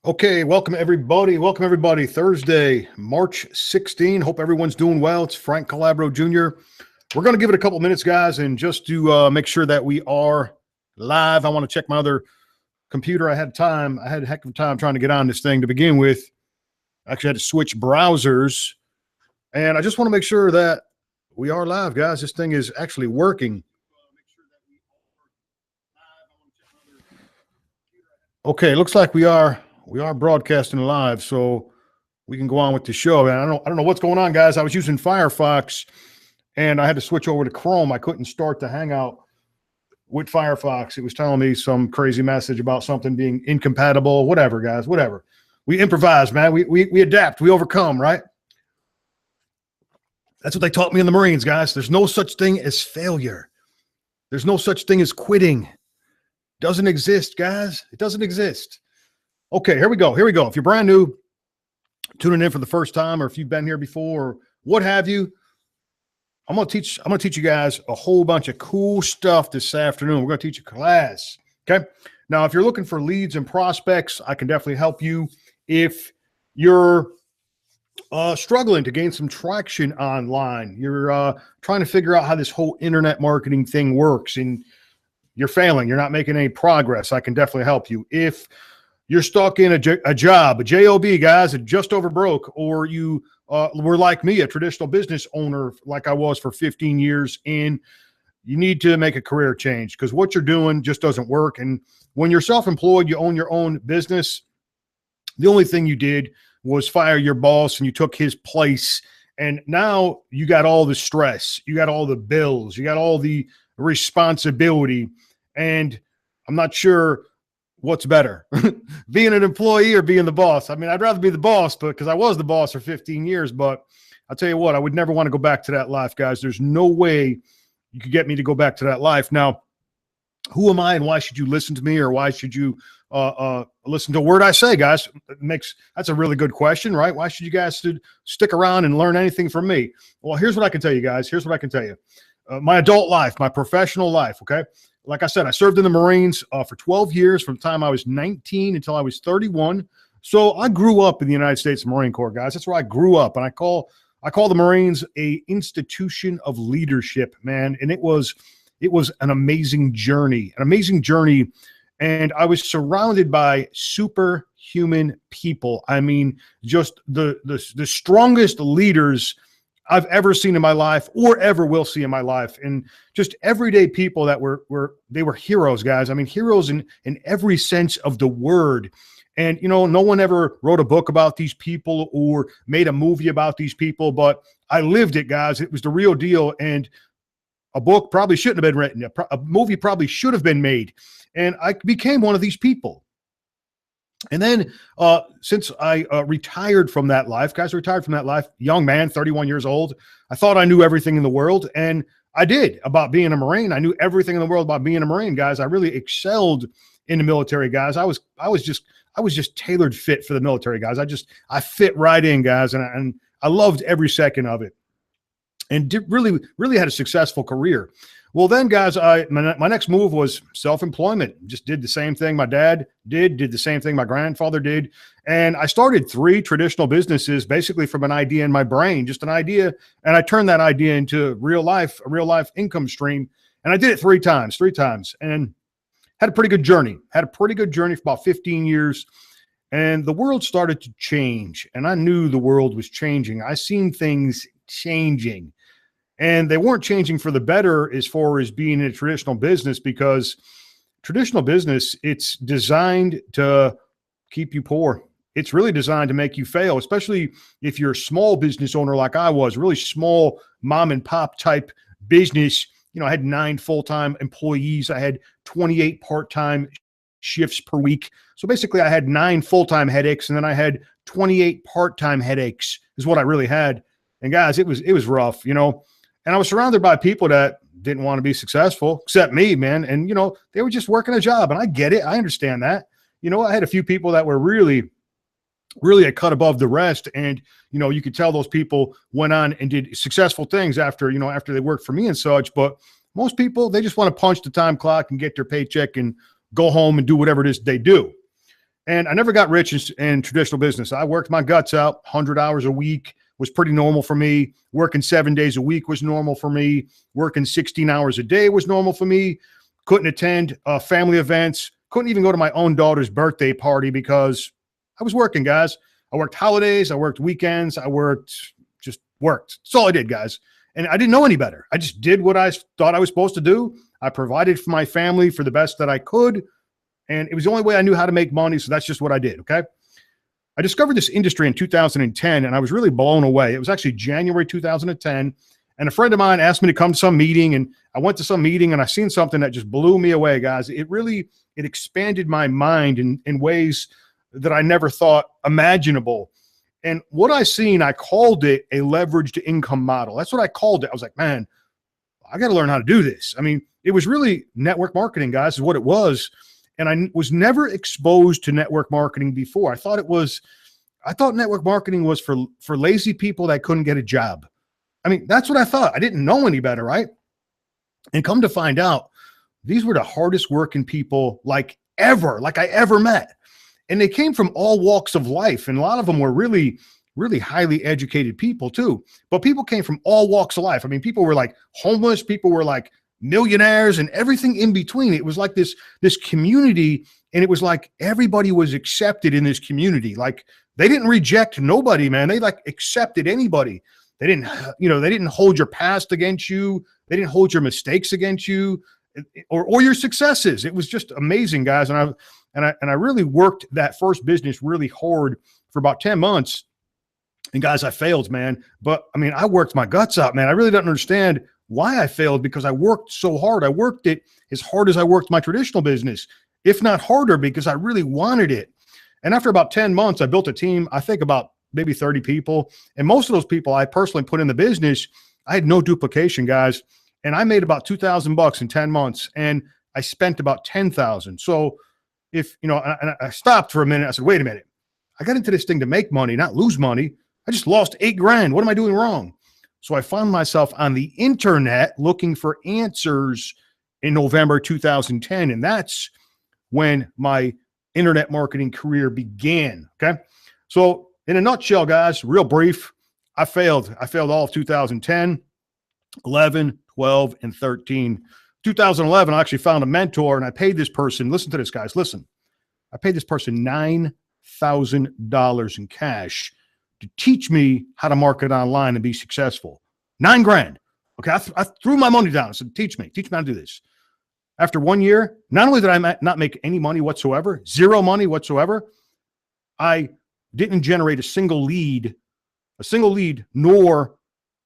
Okay, welcome everybody. Welcome everybody. Thursday, March 16. Hope everyone's doing well. It's Frank Calabro Jr. We're going to give it a couple minutes, guys, and just to make sure that we are live, I want to check my other computer. I had a heck of a time trying to get on this thing to begin with. I actually had to switch browsers, and I just want to make sure that we are live, guys. This thing is actually working. Okay, looks like we are broadcasting live, so we can go on with the show. And I don't know what's going on, guys. I was using Firefox, and I had to switch over to Chrome. I couldn't start the Hangout with Firefox. It was telling me some crazy message about something being incompatible. Whatever, guys. Whatever. We improvise, man. We adapt. We overcome, right? That's what they taught me in the Marines, guys. There's no such thing as failure. There's no such thing as quitting. Doesn't exist, guys. It doesn't exist. Okay, here we go. If you're brand new, tuning in for the first time, or if you've been here before, or what have you, I'm gonna teach you guys a whole bunch of cool stuff this afternoon. We're gonna teach a class. Okay. Now, if you're looking for leads and prospects, I can definitely help you. If you're struggling to gain some traction online, you're trying to figure out how this whole internet marketing thing works, and you're failing, you're not making any progress, I can definitely help you. If you're stuck in a job, a job, guys, just over broke, or you were like me, a traditional business owner like I was for 15 years, and you need to make a career change because what you're doing just doesn't work. And when you're self-employed, you own your own business, the only thing you did was fire your boss and you took his place. And now you got all the stress, you got all the bills, you got all the responsibility. And I'm not sure what's better, being an employee or being the boss. I mean, I'd rather be the boss, but because I was the boss for 15 years, but I'll tell you what, I would never want to go back to that life, guys. There's no way you could get me to go back to that life. Now, who am I and why should you listen to me, or why should you listen to a word I say, guys? That's a really good question, right? Why should you guys stick around and learn anything from me? Well, here's what I can tell you, guys. Here's what I can tell you. My adult life, my professional life, okay? Like I said, I served in the Marines for 12 years from the time I was 19 until I was 31. So I grew up in the United States Marine Corps, guys. That's where I grew up. And I call the Marines a institution of leadership, man. And it was an amazing journey, And I was surrounded by superhuman people. I mean, just the strongest leaders I've ever seen in my life or ever will see in my life. And just everyday people that were heroes, guys. I mean, heroes in every sense of the word. And, no one ever wrote a book about these people or made a movie about these people, but I lived it, guys. It was the real deal. And a book probably shouldn't have been written. A movie probably should have been made. And I became one of these people. And then since I retired from that life, young man, 31 years old, I thought I knew everything in the world. And I did about being a Marine. I knew everything in the world about being a Marine, guys. I really excelled in the military, guys. I was just tailored fit for the military, guys. I fit right in, guys. And I loved every second of it. And really had a successful career. Well, then, guys, my next move was self-employment. Just did the same thing my dad did the same thing my grandfather did. And I started 3 traditional businesses basically from an idea in my brain, just an idea. And I turned that idea into a real life income stream. And I did it 3 times, and had a pretty good journey. For about 15 years. And the world started to change. And I knew the world was changing. I seen things changing. And they weren't changing for the better as far as being in a traditional business, because traditional business, it's designed to keep you poor. It's really designed to make you fail, especially if you're a small business owner like I was, really small mom and pop type business. I had 9 full-time employees. I had 28 part-time shifts per week. So basically I had 9 full-time headaches, and then I had 28 part-time headaches is what I really had. And guys, it was rough, And I was surrounded by people that didn't want to be successful, except me, man. And, they were just working a job. And I get it. I understand that. I had a few people that were really a cut above the rest. And, you could tell those people went on and did successful things after they worked for me and such. But most people, they just want to punch the time clock and get their paycheck and go home and do whatever it is they do. And I never got rich in traditional business. I worked my guts out. 100 hours a week was pretty normal for me. Working 7 days a week was normal for me. Working 16 hours a day was normal for me. Couldn't attend family events. Couldn't even go to my own daughter's birthday party because I was working, guys. I worked holidays. I worked weekends. I just worked. That's all I did, guys. And I didn't know any better. I just did what I thought I was supposed to do. I provided for my family for the best that I could. And it was the only way I knew how to make money. So that's just what I did. Okay. I discovered this industry in 2010 and I was really blown away. It was actually January 2010. And a friend of mine asked me to come to some meeting, and I went to some meeting and I seen something that just blew me away, guys. It expanded my mind in ways that I never thought imaginable. And what I seen, I called it a leveraged income model. That's what I called it. I was like, man, I got to learn how to do this. I mean, it was really network marketing, guys, is what it was. And I was never exposed to network marketing before. I thought network marketing was for lazy people that couldn't get a job. I mean, that's what I thought. I didn't know any better, right? And come to find out, these were the hardest working people I ever met. And they came from all walks of life. And a lot of them were really, really highly educated people too. But people came from all walks of life. I mean, people were like homeless. People were like millionaires and everything in between. It was like this community, and it was like everybody was accepted in this community. Like they didn't reject nobody, man. They like accepted anybody. They didn't hold your past against you. They didn't hold your mistakes against you or your successes. It was just amazing, guys. And I really worked that first business really hard for about 10 months. And guys, I failed, man. But I mean, I worked my guts out, man. I really don't understand why I failed, because I worked so hard. I worked it as hard as I worked my traditional business, if not harder, because I really wanted it. And after about 10 months, I built a team, I think about maybe 30 people. And most of those people I personally put in the business. I had no duplication, guys. And I made about $2,000 in 10 months. And I spent about 10,000. So and I stopped for a minute. I said, wait a minute. I got into this thing to make money, not lose money. I just lost $8,000. What am I doing wrong? So I found myself on the internet looking for answers in November 2010. And that's when my internet marketing career began. Okay. So in a nutshell, guys, real brief, I failed. I failed all of 2010, 11, 12, and 13. 2011, I actually found a mentor, and I paid this person, listen to this, guys, listen. I paid this person $9,000 in cash to teach me how to market online and be successful. $9,000. Okay, I threw my money down. I said, teach me how to do this. After 1 year, not only did I not make any money whatsoever, zero money whatsoever, I didn't generate a single lead, nor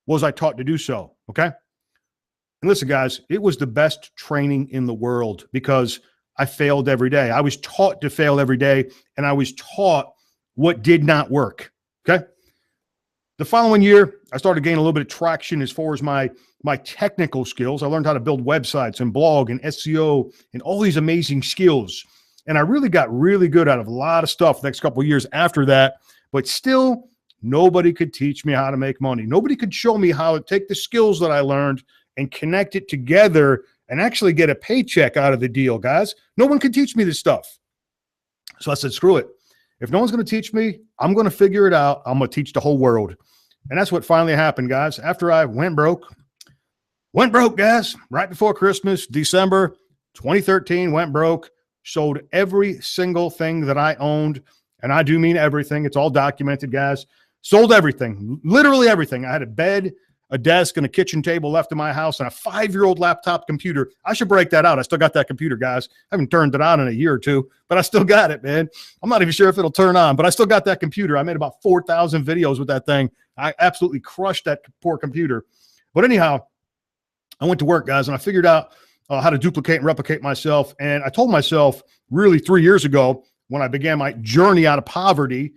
was I taught to do so. Okay. And listen, guys, it was the best training in the world because I failed every day. I was taught to fail every day, and I was taught what did not work. Okay. The following year, I started gaining a little bit of traction as far as my technical skills. I learned how to build websites and blog and SEO and all these amazing skills. And I really got really good out of a lot of stuff the next couple of years after that. But still, nobody could teach me how to make money. Nobody could show me how to take the skills that I learned and connect it together and actually get a paycheck out of the deal, guys. No one could teach me this stuff. So I said, screw it. If no one's going to teach me, I'm going to figure it out. I'm going to teach the whole world. And that's what finally happened, guys. After I went broke, guys, right before Christmas, December 2013, went broke, sold every single thing that I owned. And I do mean everything. It's all documented, guys. Sold everything, literally everything. I had a bed, a desk, and a kitchen table left in my house, and a 5-year-old laptop computer. I should break that out. I still got that computer, guys. I haven't turned it on in a year or two, but I still got it, man. I'm not even sure if it'll turn on, but I still got that computer. I made about 4,000 videos with that thing. I absolutely crushed that poor computer. But anyhow, I went to work, guys, and I figured out how to duplicate and replicate myself. And I told myself really 3 years ago when I began my journey out of poverty,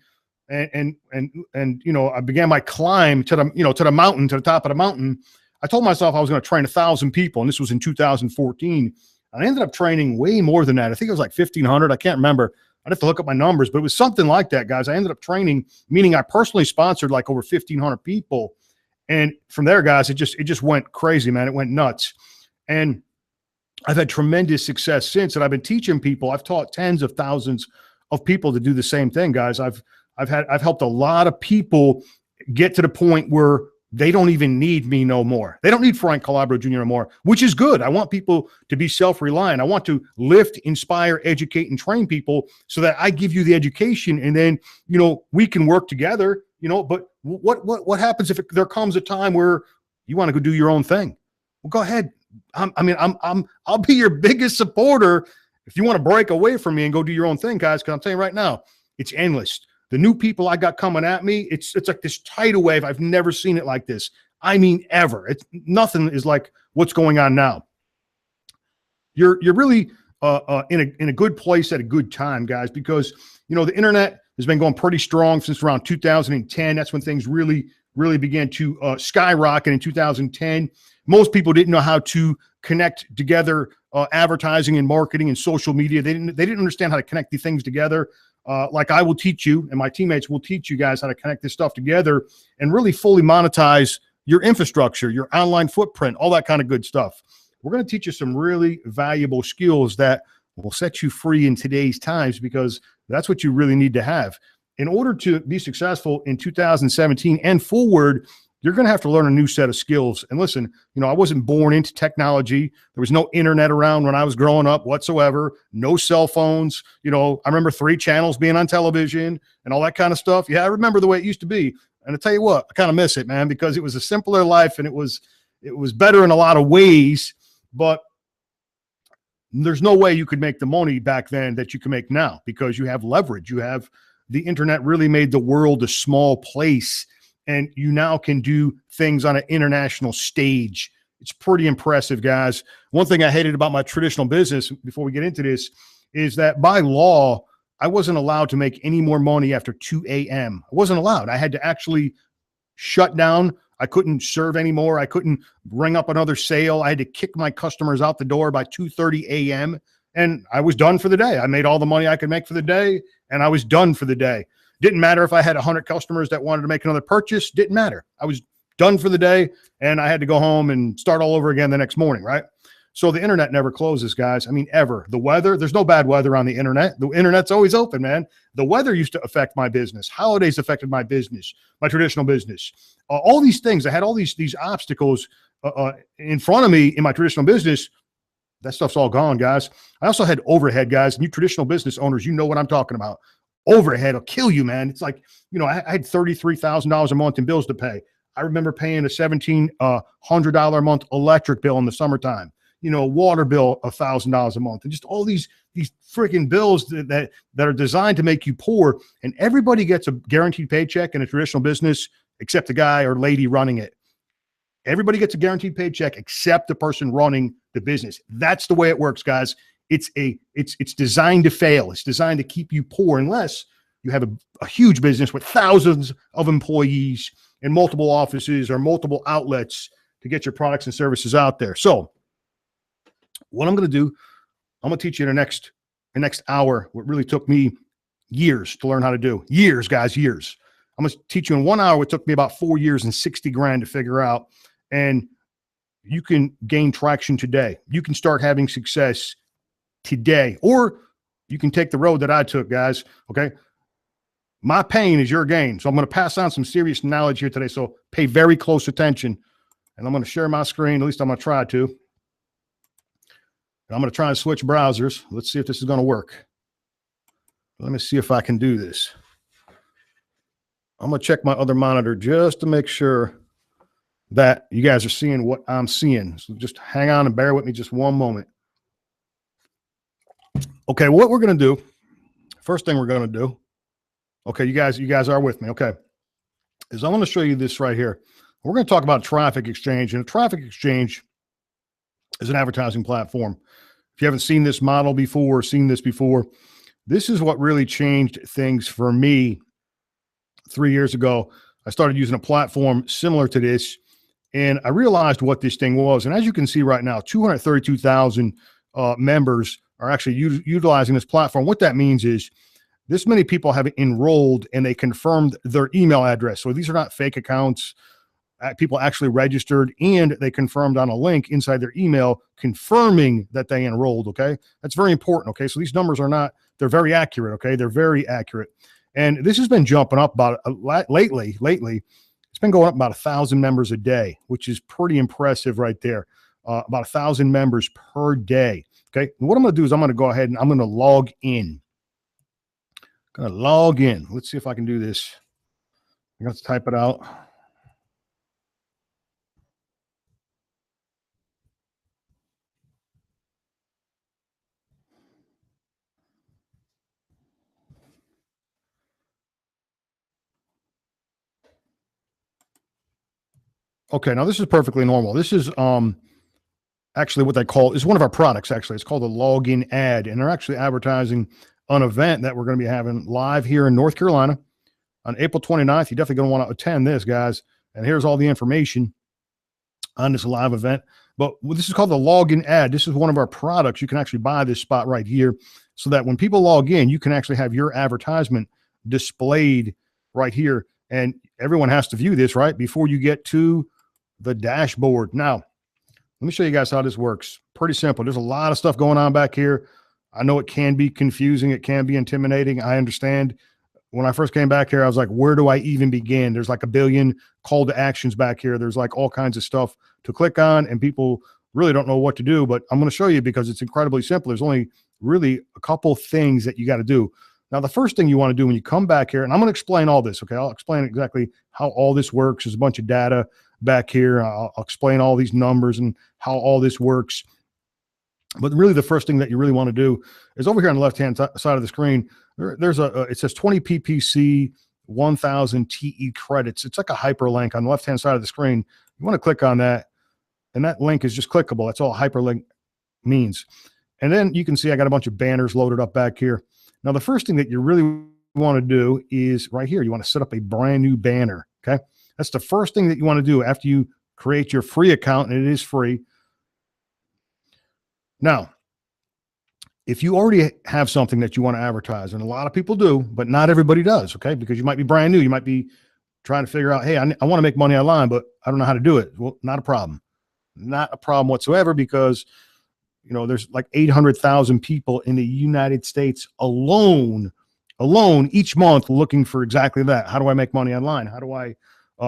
and I began my climb to the mountain, to the top of the mountain. I told myself I was going to train 1,000 people, and this was in 2014. And I ended up training way more than that. I think it was like 1,500. I can't remember. I'd have to look up my numbers, but it was something like that, guys. I ended up training, meaning I personally sponsored like over 1,500 people. And from there, guys, it just went crazy, man. It went nuts. And I've had tremendous success since. And I've been teaching people. I've taught tens of thousands of people to do the same thing, guys. I've helped a lot of people get to the point where they don't even need me no more. They don't need Frank Calabro Jr. no more, which is good. I want people to be self-reliant. I want to lift, inspire, educate, and train people so that I give you the education, and then, you know, we can work together, you know. But what happens if there comes a time where you want to go do your own thing? Well, go ahead. I'll be your biggest supporter if you want to break away from me and go do your own thing, guys, because I'm telling you right now, it's endless. The new people I got coming at me, it's like this tidal wave. I've never seen it like this. I mean, ever. It's nothing is like what's going on now. You're really in a good place at a good time, guys, because, you know, the internet has been going pretty strong since around 2010. That's when things really began to skyrocket in 2010. Most people didn't know how to connect together advertising and marketing and social media. They didn't understand how to connect these things together. Like I will teach you, and my teammates will teach you guys how to connect this stuff together and really fully monetize your infrastructure, your online footprint, all that kind of good stuff. We're going to teach you some really valuable skills that will set you free in today's times, because that's what you really need to have. In order to be successful in 2017 and forward, you're going to have to learn a new set of skills. And listen, you know, I wasn't born into technology. There was no internet around when I was growing up whatsoever. No cell phones. You know, I remember 3 channels being on television and all that kind of stuff. Yeah, I remember the way it used to be. And I tell you what, I kind of miss it, man, because it was a simpler life, and it was better in a lot of ways. But there's no way you could make the money back then that you can make now, because you have leverage. You have the internet really made the world a small place, and you now can do things on an international stage. It's pretty impressive, guys. One thing I hated about my traditional business, before we get into this, is that by law, I wasn't allowed to make any more money after 2 a.m. I wasn't allowed. I had to actually shut down. I couldn't serve anymore. I couldn't ring up another sale. I had to kick my customers out the door by 2:30 a.m. And I was done for the day. I made all the money I could make for the day, and I was done for the day. Didn't matter if I had 100 customers that wanted to make another purchase. Didn't matter. I was done for the day, and I had to go home and start all over again the next morning, right? So the internet never closes, guys. I mean, ever. The weather, there's no bad weather on the internet. The internet's always open, man. The weather used to affect my business. Holidays affected my business, my traditional business. All these things. I had all these obstacles in front of me in my traditional business. That stuff's all gone, guys. I also had overhead, guys. And you traditional business owners, you know what I'm talking about. Overhead will kill you, man. It's like, you know, I had $33,000 a month in bills to pay. I remember paying a $1,700 a month electric bill in the summertime, you know, water bill, $1,000 a month, and just all these freaking bills that are designed to make you poor. And everybody gets a guaranteed paycheck in a traditional business, except the guy or lady running it. Everybody gets a guaranteed paycheck except the person running the business. That's the way it works, guys. It's designed to fail. It's designed to keep you poor unless you have a huge business with thousands of employees and multiple offices or multiple outlets to get your products and services out there. So what I'm going to do, I'm going to teach you in the next hour what really took me years to learn how to do. Years, guys, years. I'm going to teach you in 1 hour what took me about 4 years and 60 grand to figure out. And you can gain traction today. You can start having success today, or you can take the road that I took, guys. Okay. My pain is your gain. So I'm going to pass on some serious knowledge here today. So pay very close attention, and I'm going to share my screen. At least I'm going to try to. I'm going to try and switch browsers. Let's see if this is going to work. Let me see if I can do this. I'm going to check my other monitor just to make sure that you guys are seeing what I'm seeing. So just hang on and bear with me just one moment. Okay, what we're going to do, first thing we're going to do, okay, you guys are with me, okay, is I want to show you this right here. We're going to talk about traffic exchange, and a traffic exchange is an advertising platform. If you haven't seen this model before, this is what really changed things for me 3 years ago. I started using a platform similar to this, and I realized what this thing was. And as you can see right now, 232,000 members are actually utilizing this platform. What that means is this many people have enrolled and they confirmed their email address. So these are not fake accounts. people actually registered and they confirmed on a link inside their email confirming that they enrolled. Okay. That's very important. Okay. So these numbers are not, they're very accurate. Okay. They're very accurate. And this has been jumping up about lately. It's been going up about 1,000 members a day, which is pretty impressive right there. About 1,000 members per day. Okay. And what I'm going to do is I'm going to go ahead and I'm going to log in. Going to log in. Let's see if I can do this. I'm going to type it out. Okay, now this is perfectly normal. This is actually what they call, is one of our products actually. It's called a login ad, and they're actually advertising an event that we're going to be having live here in North Carolina on April 29th. You're definitely going to want to attend this, guys. And here's all the information on this live event. But this is called the login ad. This is one of our products. You can actually buy this spot right here so that when people log in, you can actually have your advertisement displayed right here. And everyone has to view this, right, before you get to the dashboard. Now, let me show you guys how this works. Pretty simple. There's a lot of stuff going on back here. I know it can be confusing. It can be intimidating. I understand. When I first came back here, I was like, where do I even begin? There's like a billion call to actions back here. There's like all kinds of stuff to click on, and people really don't know what to do. But I'm going to show you because it's incredibly simple. There's only really a couple things that you got to do. Now, the first thing you want to do when you come back here, and I'm going to explain all this, okay? I'll explain exactly how all this works. There's a bunch of data back here. I'll explain all these numbers and how all this works. But really, the first thing that you really want to do is over here on the left-hand side of the screen, there's it says 20 PPC, 1,000 TE credits. It's like a hyperlink on the left-hand side of the screen. You want to click on that, and that link is just clickable. That's all hyperlink means. And then you can see I got a bunch of banners loaded up back here. Now, the first thing that you really want to do is right here. You want to set up a brand new banner, okay? That's the first thing that you want to do after you create your free account, and it is free. Now, if you already have something that you want to advertise, and a lot of people do, but not everybody does, okay? Because you might be brand new. You might be trying to figure out, hey, I want to make money online, but I don't know how to do it. Well, not a problem. Not a problem whatsoever, because you know, there's like 800,000 people in the United States alone each month looking for exactly that. How do I make money online? How do I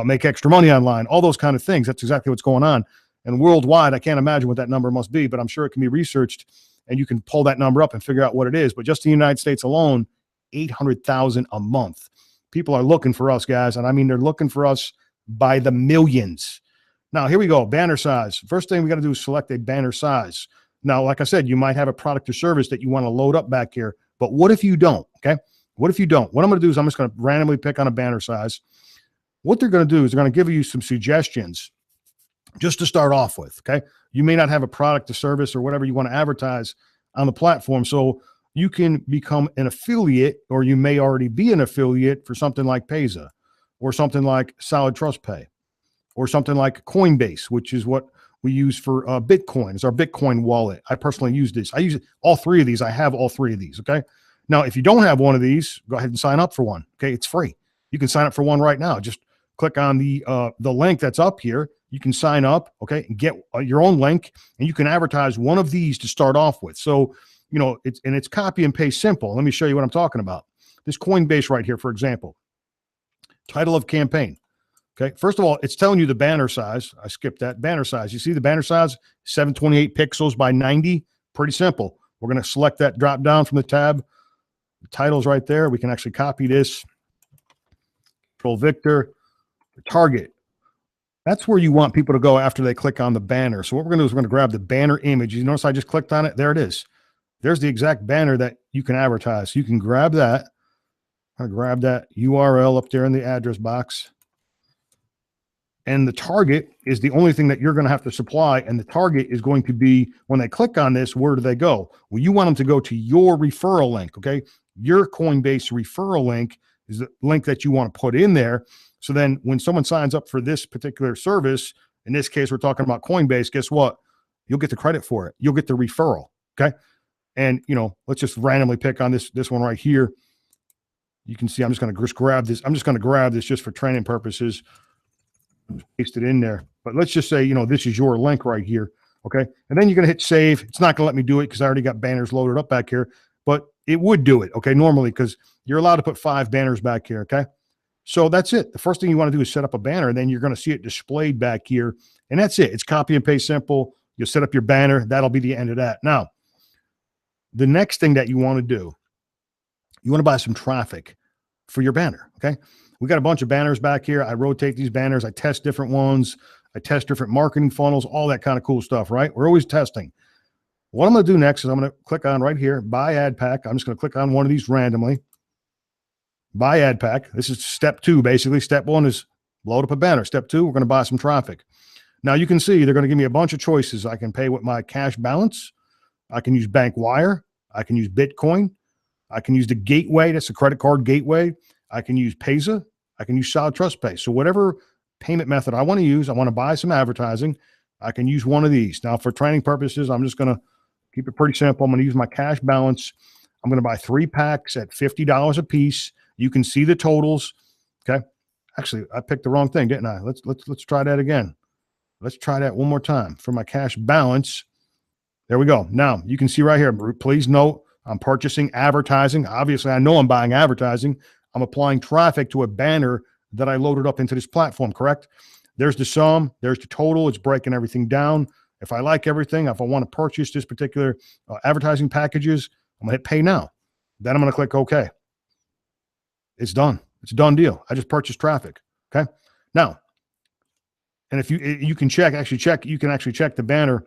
make extra money online? All those kind of things. That's exactly what's going on. And worldwide, I can't imagine what that number must be, but I'm sure it can be researched and you can pull that number up and figure out what it is. But just in the United States alone, 800,000 a month. People are looking for us, guys. And I mean, they're looking for us by the millions. Now, here we go. Banner size. First thing we got to do is select a banner size. Now, like I said, you might have a product or service that you want to load up back here, but what if you don't? Okay. What if you don't? What I'm going to do is I'm just going to randomly pick on a banner size. What they're going to do is they're going to give you some suggestions just to start off with. Okay. You may not have a product or service or whatever you want to advertise on the platform. So you can become an affiliate, or you may already be an affiliate for something like Payza or something like Solid Trust Pay or something like Coinbase, which is what we use for Bitcoin. It's our Bitcoin wallet. I personally use this. I use all three of these. I have all three of these. Okay. Now, if you don't have one of these, go ahead and sign up for one. Okay. It's free. You can sign up for one right now. Just click on the link that's up here. You can sign up. Okay. And get your own link, and you can advertise one of these to start off with. So, you know, it's copy and paste simple. Let me show you what I'm talking about. This Coinbase right here, for example, title of campaign. Okay. First of all, it's telling you the banner size. I skipped that banner size. You see the banner size, 728 pixels by 90. Pretty simple. We're going to select that drop down from the tab. The title's right there. We can actually copy this. Control Victor, target. That's where you want people to go after they click on the banner. So what we're going to do is we're going to grab the banner image. You notice I just clicked on it. There it is. There's the exact banner that you can advertise. So you can grab that. I'll grab that URL up there in the address box. And the target is the only thing that you're going to have to supply. And the target is going to be, when they click on this, where do they go? Well, you want them to go to your referral link, okay? Your Coinbase referral link is the link that you want to put in there. So then when someone signs up for this particular service, in this case, we're talking about Coinbase, guess what? You'll get the credit for it. You'll get the referral, okay? And, you know, let's just randomly pick on this one right here. You can see I'm just going to grab this. I'm just going to grab this just for training purposes. paste it in there. But let's just say, this is your link right here. Okay. And then you're going to hit save. It's not going to let me do it because I already got banners loaded up back here, but it would do it. Okay. Normally, because you're allowed to put 5 banners back here. Okay. So that's it. The first thing you want to do is set up a banner, and then you're going to see it displayed back here. And that's it. It's copy and paste simple. You'll set up your banner. That'll be the end of that. Now, the next thing that you want to do, you want to buy some traffic for your banner. Okay. We got a bunch of banners back here. I rotate these banners. I test different ones. I test different marketing funnels, all that kind of cool stuff, right? We're always testing. What I'm going to do next is I'm going to click on right here, buy ad pack. I'm just going to click on one of these randomly. Buy ad pack. This is step 2, basically. Step 1 is load up a banner. Step 2, we're going to buy some traffic. Now you can see they're going to give me a bunch of choices. I can pay with my cash balance. I can use bank wire. I can use Bitcoin. I can use the gateway. That's a credit card gateway. I can use Payza. I can use Solid Trust Pay. So whatever payment method I want to use, I want to buy some advertising, I can use one of these. Now for training purposes, I'm just going to keep it pretty simple. I'm going to use my cash balance. I'm going to buy 3 packs at $50 a piece. You can see the totals. Okay. Actually, I picked the wrong thing, didn't I? Let's try that again. Let's try that one more time for my cash balance. There we go. Now you can see right here, please note, I'm purchasing advertising. Obviously I know I'm buying advertising. I'm applying traffic to a banner that I loaded up into this platform, correct? There's the sum, there's the total. It's breaking everything down. If I like everything, if I want to purchase this particular advertising packages, I'm gonna hit pay now. Then I'm gonna click OK. It's done. It's a done deal. I just purchased traffic. Okay. Now, and if you can check the banner,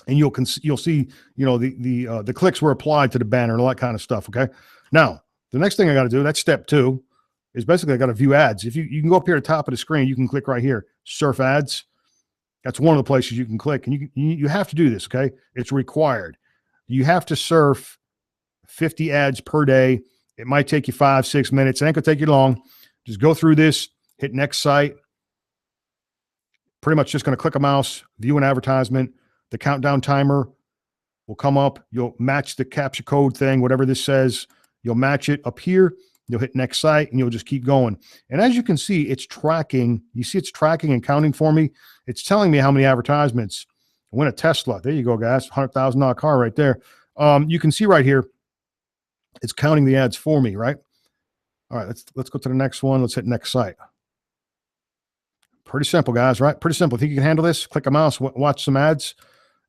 and you'll see, the clicks were applied to the banner and all that kind of stuff. Okay. Now, the next thing I got to do, that's step 2, is basically I got to view ads. If you can go up here at the top of the screen, you can click right here, surf ads. That's one of the places you can click, and you have to do this. Okay. It's required. You have to surf 50 ads per day. It might take you 5-6 minutes. It ain't gonna take you long. Just go through this, hit next site. Pretty much just gonna click a mouse, view an advertisement. The countdown timer will come up. You'll match the captcha code thing, whatever this says. You'll match it up here. You'll hit next site, and you'll just keep going. And as you can see, it's tracking. You see it's tracking and counting for me. It's telling me how many advertisements. I win a Tesla. There you go, guys. $100,000 car right there. You can see right here, it's counting the ads for me, right? All right, let's go to the next one. Let's hit next site. Pretty simple, guys, right? Pretty simple. Think you can handle this? Click a mouse, watch some ads.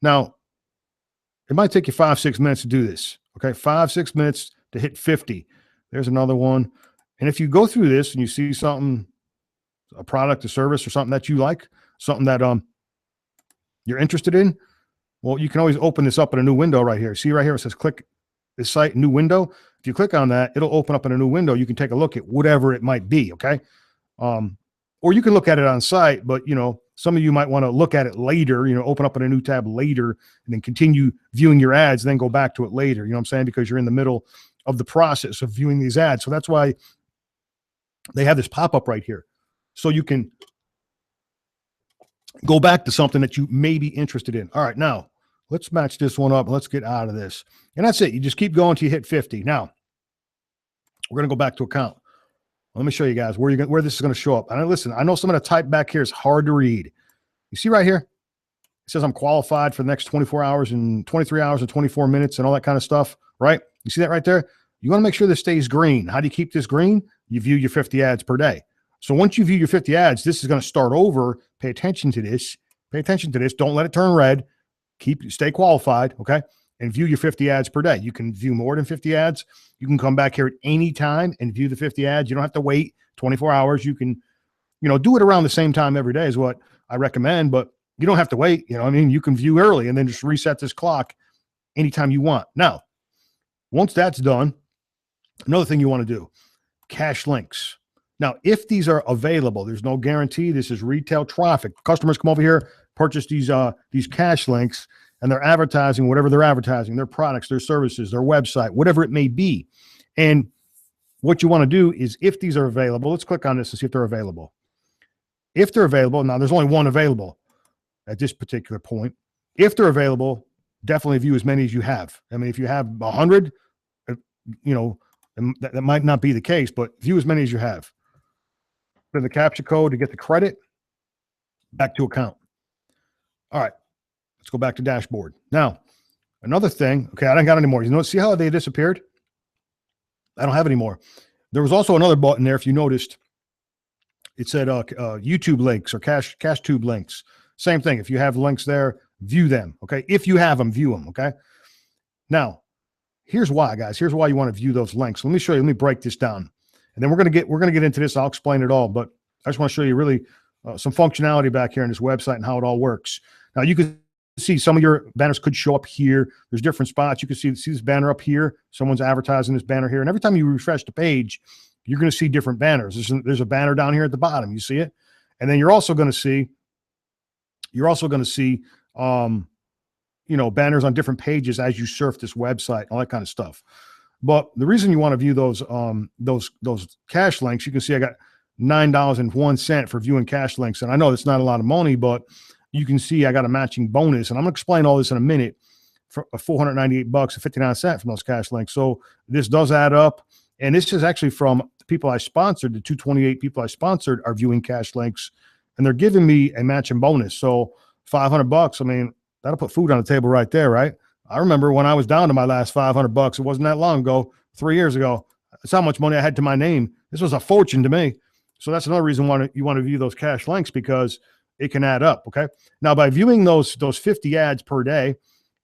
Now, it might take you 5-6 minutes to do this. Okay, 5-6 minutes to hit 50. There's another one. And if you go through this and you see something, a product, a service, or something that you like, something that you're interested in, well, you can always open this up in a new window right here. See right here, it says click this site, new window. If you click on that, it'll open up in a new window. You can take a look at whatever it might be. Okay. Or you can look at it on site, but some of you might want to look at it later, open up in a new tab later and then continue viewing your ads, and then go back to it later. You know what I'm saying? Because you're in the middle of the process of viewing these ads. So that's why they have this pop-up right here. So you can go back to something that you may be interested in. All right. Now let's match this one up. Let's get out of this. And that's it. You just keep going till you hit 50. Now we're going to go back to account. Let me show you guys where this is going to show up. And listen, I know some of the type back here is hard to read. You see right here, it says I'm qualified for the next 24 hours and 23 hours and 24 minutes and all that kind of stuff, right? You see that right there? You want to make sure this stays green. How do you keep this green? You view your 50 ads per day. So once you view your 50 ads, this is going to start over. Pay attention to this. Pay attention to this. Don't let it turn red. Stay qualified, okay? And view your 50 ads per day. You can view more than 50 ads. You can come back here at any time and view the 50 ads. You don't have to wait 24 hours. You can, do it around the same time every day is what I recommend, but you don't have to wait. You can view early and then just reset this clock anytime you want. Now, once that's done, another thing you want to do, cache links. Now, if these are available, there's no guarantee. This is retail traffic. Customers come over here, purchase these cache links, and they're advertising whatever they're advertising, their products, their services, their website, whatever it may be. And what you want to do is, if these are available, let's click on this and see if they're available. If they're available, now there's only one available at this particular point. If they're available, definitely view as many as you have. I mean, if you have 100, that might not be the case, but view as many as you have. Put in the captcha code to get the credit. Back to account. All right, let's go back to dashboard. Now, another thing, okay, I don't got any more. You know, see how they disappeared? I don't have any more. There was also another button there, if you noticed. It said YouTube links or cash tube links. Same thing. If you have links there, view them. Okay. If you have them, view them. Okay. Now, here's why, guys. Here's why you want to view those links. Let me show you. Let me break this down, and then we're gonna get into this. I'll explain it all, but I just want to show you really some functionality back here in this website and how it all works. Now, you can see some of your banners could show up here. There's different spots. You can see this banner up here. Someone's advertising this banner here, and every time you refresh the page, you're going to see different banners. There's a banner down here at the bottom. You see it, and then you're also going to see banners on different pages as you surf this website, all that kind of stuff. But the reason you want to view those cash links, you can see I got $9.01 for viewing cash links, and I know it's not a lot of money, but you can see I got a matching bonus, and I'm going to explain all this in a minute. For $498.59 from those cash links. So this does add up. And this is actually from the people I sponsored. The 228 people I sponsored are viewing cash links, and they're giving me a matching bonus. So $500. I mean, that'll put food on the table right there, right? I remember when I was down to my last $500. It wasn't that long ago, 3 years ago. That's how much money I had to my name. This was a fortune to me. So that's another reason why you want to view those cash links, because it can add up. Okay. Now, by viewing those 50 ads per day,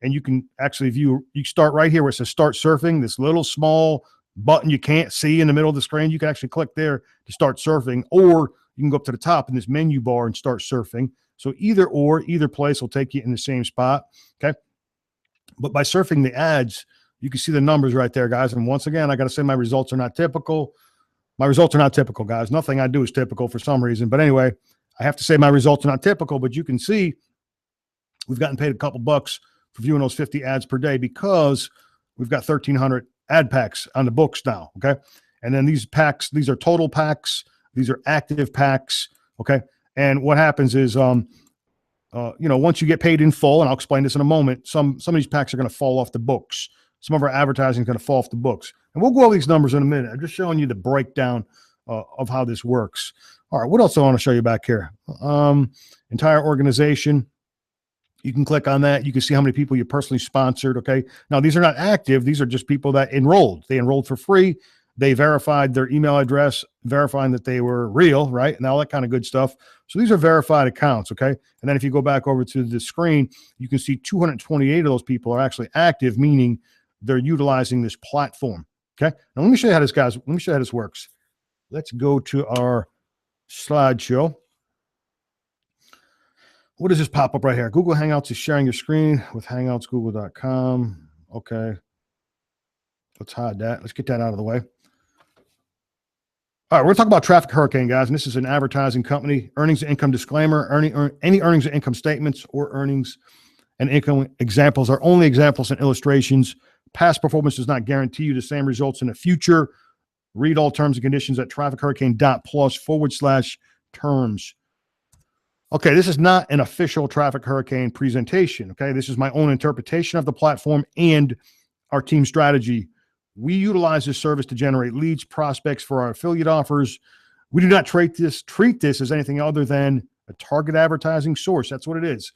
and you can actually view, you start right here where it says start surfing, this little small button you can't see in the middle of the screen. You can actually click there to start surfing, or you can go up to the top in this menu bar and start surfing. So either place will take you in the same spot. Okay. But by surfing the ads, you can see the numbers right there, guys. And once again, I got to say my results are not typical. My results are not typical, guys. Nothing I do is typical for some reason. But anyway, I have to say my results are not typical, but you can see we've gotten paid a couple bucks for viewing those 50 ads per day, because we've got 1,300 ad packs on the books now. Okay. And then these packs, these are total packs. These are active packs. Okay. And what happens is, once you get paid in full, and I'll explain this in a moment, some of these packs are going to fall off the books. Some of our advertising is going to fall off the books, and we'll go over these numbers in a minute. I'm just showing you the breakdown of how this works. All right. What else do I want to show you back here? Entire organization. You can click on that. You can see how many people you personally sponsored. Okay. Now, these are not active. These are just people that enrolled. They enrolled for free. They verified their email address, verifying that they were real, right? And all that kind of good stuff. So these are verified accounts. Okay. And then if you go back over to the screen, you can see 228 of those people are actually active, meaning they're utilizing this platform. Okay. Now, let me show you how this, guys. Let me show you how this works. Let's go to our slideshow. What does this pop up right here? Google Hangouts is sharing your screen with hangoutsgoogle.com. Okay. Let's hide that. Let's get that out of the way. All right. We're talking about Traffic Hurricane, guys. And this is an advertising company. Earnings and income disclaimer. Any earnings and income statements or earnings and income examples are only examples and illustrations. Past performance does not guarantee you the same results in the future. Read all terms and conditions at traffichurricane.plus/terms. Okay, this is not an official Traffic Hurricane presentation. Okay, this is my own interpretation of the platform and our team strategy. We utilize this service to generate leads, prospects for our affiliate offers. We do not treat this as anything other than a target advertising source. That's what it is.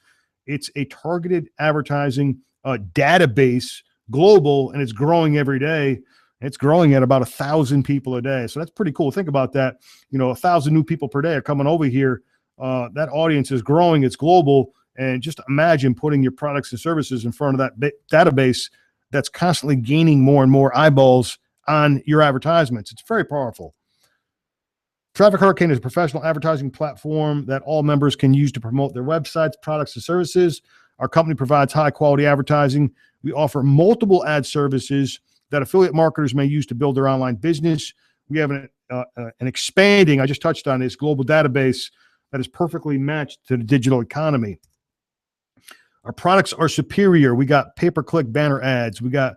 It's a targeted advertising database, global, and it's growing every day. It's growing at about 1,000 people a day. So that's pretty cool. Think about that. 1,000 new people per day are coming over here. That audience is growing. It's global. And just imagine putting your products and services in front of that database that's constantly gaining more and more eyeballs on your advertisements. It's very powerful. Traffic Hurricane is a professional advertising platform that all members can use to promote their websites, products, and services. Our company provides high-quality advertising. We offer multiple ad services that affiliate marketers may use to build their online business. We have an expanding, I just touched on this, global database that is perfectly matched to the digital economy. Our products are superior. We got pay-per-click banner ads. We got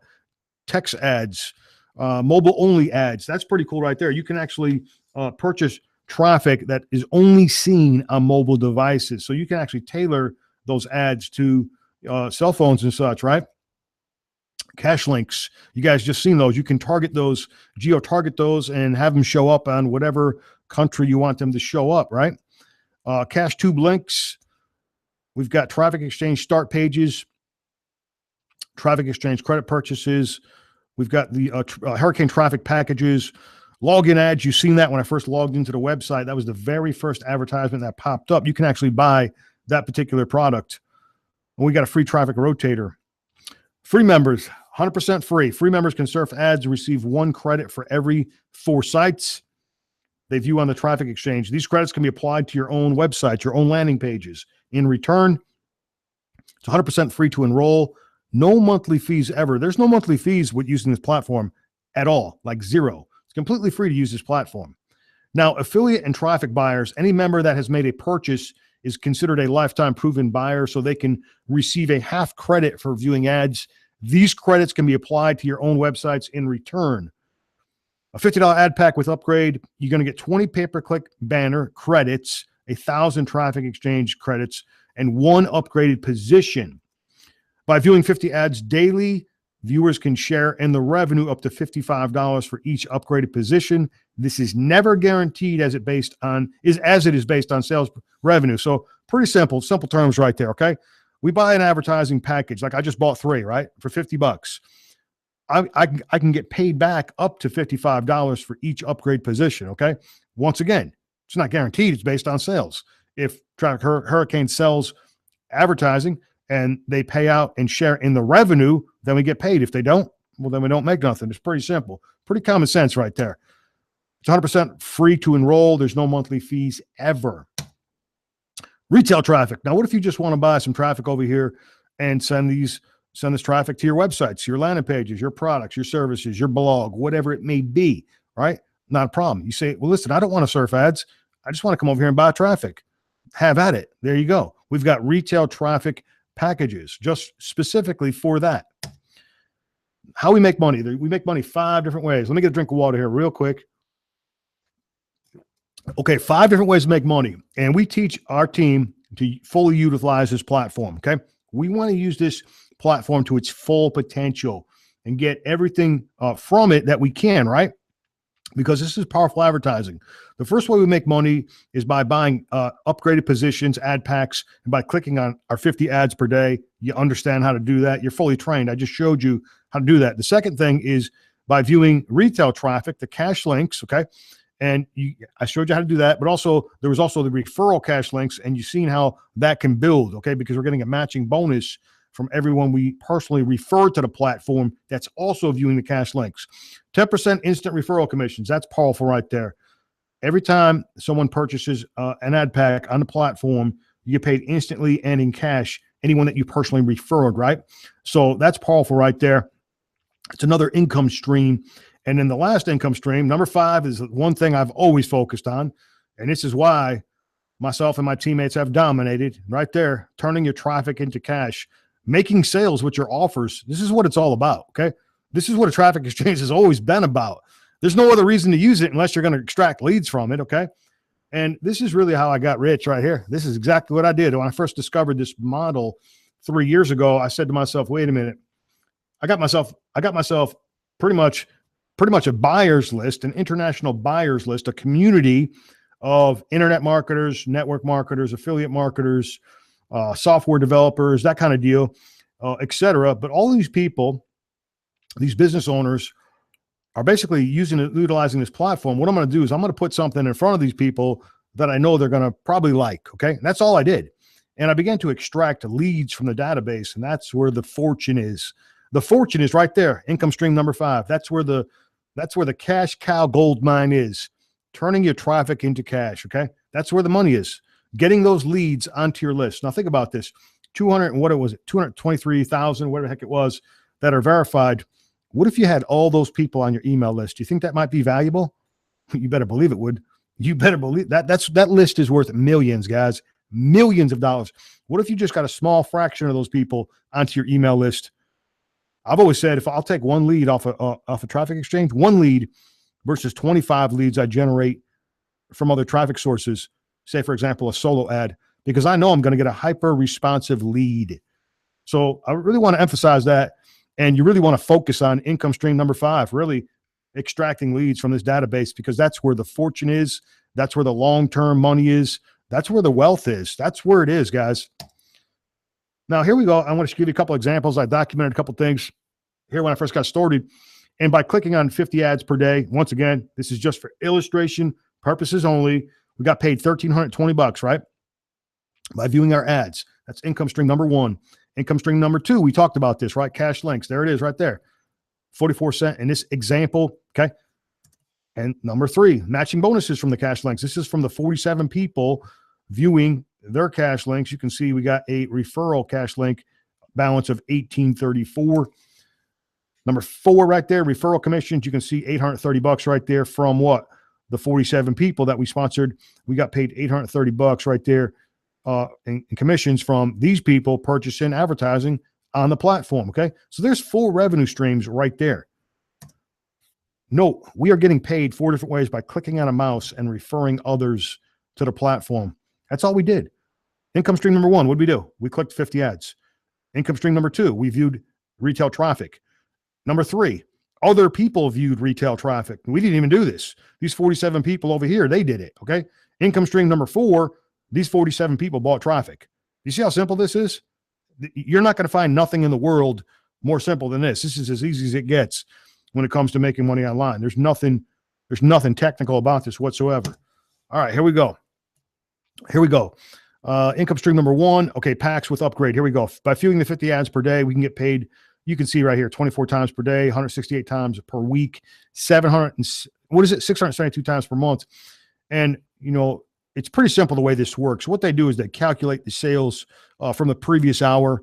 text ads, mobile-only ads. That's pretty cool right there. You can actually purchase traffic that is only seen on mobile devices. So you can actually tailor those ads to cell phones and such, right? Cash links. You guys just seen those. You can target those, geo-target those, and have them show up on whatever country you want them to show up, right? cash tube links. We've got traffic exchange start pages, traffic exchange credit purchases. We've got the hurricane traffic packages, login ads. You've seen that when I first logged into the website. That was the very first advertisement that popped up. You can actually buy that particular product. And we got a free traffic rotator. Free members, 100% free. Free members can surf ads and receive 1 credit for every 4 sites they view on the traffic exchange. These credits can be applied to your own website, your own landing pages. In return, it's 100% free to enroll. No monthly fees ever. There's no monthly fees with using this platform at all, like zero. It's completely free to use this platform. Now, affiliate and traffic buyers, any member that has made a purchase is considered a lifetime proven buyer, so they can receive a half credit for viewing ads. These credits can be applied to your own websites in return. A $50 ad pack with upgrade, you're going to get 20 pay-per-click banner credits, 1,000 traffic exchange credits, and 1 upgraded position. By viewing 50 ads daily, viewers can share in the revenue up to $55 for each upgraded position. This is never guaranteed as it is based on sales revenue. So pretty simple terms right there. Okay. We buy an advertising package. Like I just bought 3, right? For $50. I can get paid back up to $55 for each upgrade position. Okay. Once again, it's not guaranteed. It's based on sales. If Hurricane sells advertising and they pay out and share in the revenue, then we get paid. If they don't, well, then we don't make nothing. It's pretty simple. Pretty common sense right there. It's 100% free to enroll. There's no monthly fees ever. Retail traffic. Now, what if you just want to buy some traffic over here and send this traffic to your websites, your landing pages, your products, your services, your blog, whatever it may be, right? Not a problem. You say, well, listen, I don't want to surf ads. I just want to come over here and buy traffic. Have at it. There you go. We've got retail traffic packages just specifically for that. How we make money. We make money 5 different ways. Let me get a drink of water here real quick. Okay, 5 different ways to make money. And we teach our team to fully utilize this platform, okay? We want to use this platform to its full potential and get everything from it that we can, right? Because this is powerful advertising. The first way we make money is by buying upgraded positions, ad packs, and by clicking on our 50 ads per day. You understand how to do that. You're fully trained. I just showed you how to do that. The second thing is by viewing retail traffic, the cash links, okay? And I showed you how to do that, but also there was also the referral cash links, and you've seen how that can build, okay? Because we're getting a matching bonus from everyone we personally refer to the platform that's also viewing the cash links. 10% instant referral commissions. That's powerful right there. Every time someone purchases an ad pack on the platform, you get paid instantly and in cash, anyone that you personally referred, right? So that's powerful right there. It's another income stream. And then the last income stream, number 5, is one thing I've always focused on. And this is why myself and my teammates have dominated right there, turning your traffic into cash, making sales with your offers. This is what it's all about, okay? This is what a traffic exchange has always been about. There's no other reason to use it unless you're going to extract leads from it, okay? And this is really how I got rich right here. This is exactly what I did. When I first discovered this model 3 years ago, I said to myself, wait a minute. I got myself pretty much a buyer's list, an international buyer's list, a community of internet marketers, network marketers, affiliate marketers, software developers, that kind of deal, et cetera. But all these people, these business owners, are basically utilizing this platform. What I'm going to do is I'm going to put something in front of these people that I know they're going to probably like, okay? And that's all I did. And I began to extract leads from the database, and that's where the fortune is. The fortune is right there, income stream number 5. That's where the cash cow gold mine is, turning your traffic into cash, okay? That's where the money is, getting those leads onto your list. Now think about this, 223,000, whatever the heck it was, that are verified. What if you had all those people on your email list? Do you think that might be valuable? You better believe it would. You better believe that. That list is worth millions, guys, millions of dollars. What if you just got a small fraction of those people onto your email list? I've always said, if I'll take one lead off a traffic exchange, one lead versus 25 leads I generate from other traffic sources, say, for example, a solo ad, because I know I'm going to get a hyper responsive lead. So I really want to emphasize that. And you really want to focus on income stream number 5, really extracting leads from this database, because that's where the fortune is. That's where the long-term money is. That's where the wealth is. That's where it is, guys. Now, here we go. I want to give you a couple examples. I documented a couple things here when I first got started. And by clicking on 50 ads per day, once again, this is just for illustration purposes only. We got paid $1,320, right? By viewing our ads. That's income stream number one. Income stream number two, we talked about this, right? Cash links. There it is right there. 44 cents in this example, okay? And number three, matching bonuses from the cash links. This is from the 47 people viewing their cash links. You can see we got a referral cash link balance of $1,834. Number four right there, referral commissions. You can see $830 right there from what? The 47 people that we sponsored. We got paid $830 right there in commissions from these people purchasing advertising on the platform, okay? So there's 4 revenue streams right there. Note, we are getting paid 4 different ways by clicking on a mouse and referring others to the platform. That's all we did. Income stream number one, what did we do? We clicked 50 ads. Income stream number two, we viewed retail traffic. Number three, other people viewed retail traffic. We didn't even do this. These 47 people over here, they did it, okay? Income stream number four, these 47 people bought traffic. You see how simple this is? You're not going to find nothing in the world more simple than this. This is as easy as it gets when it comes to making money online. There's nothing technical about this whatsoever. All right, here we go. Income stream number one. Okay, packs with upgrade. Here we go. By viewing the 50 ads per day, we can get paid. You can see right here, 24 times per day, 168 times per week, 672 times per month. And, you know, it's pretty simple the way this works. What they do is they calculate the sales from the previous hour,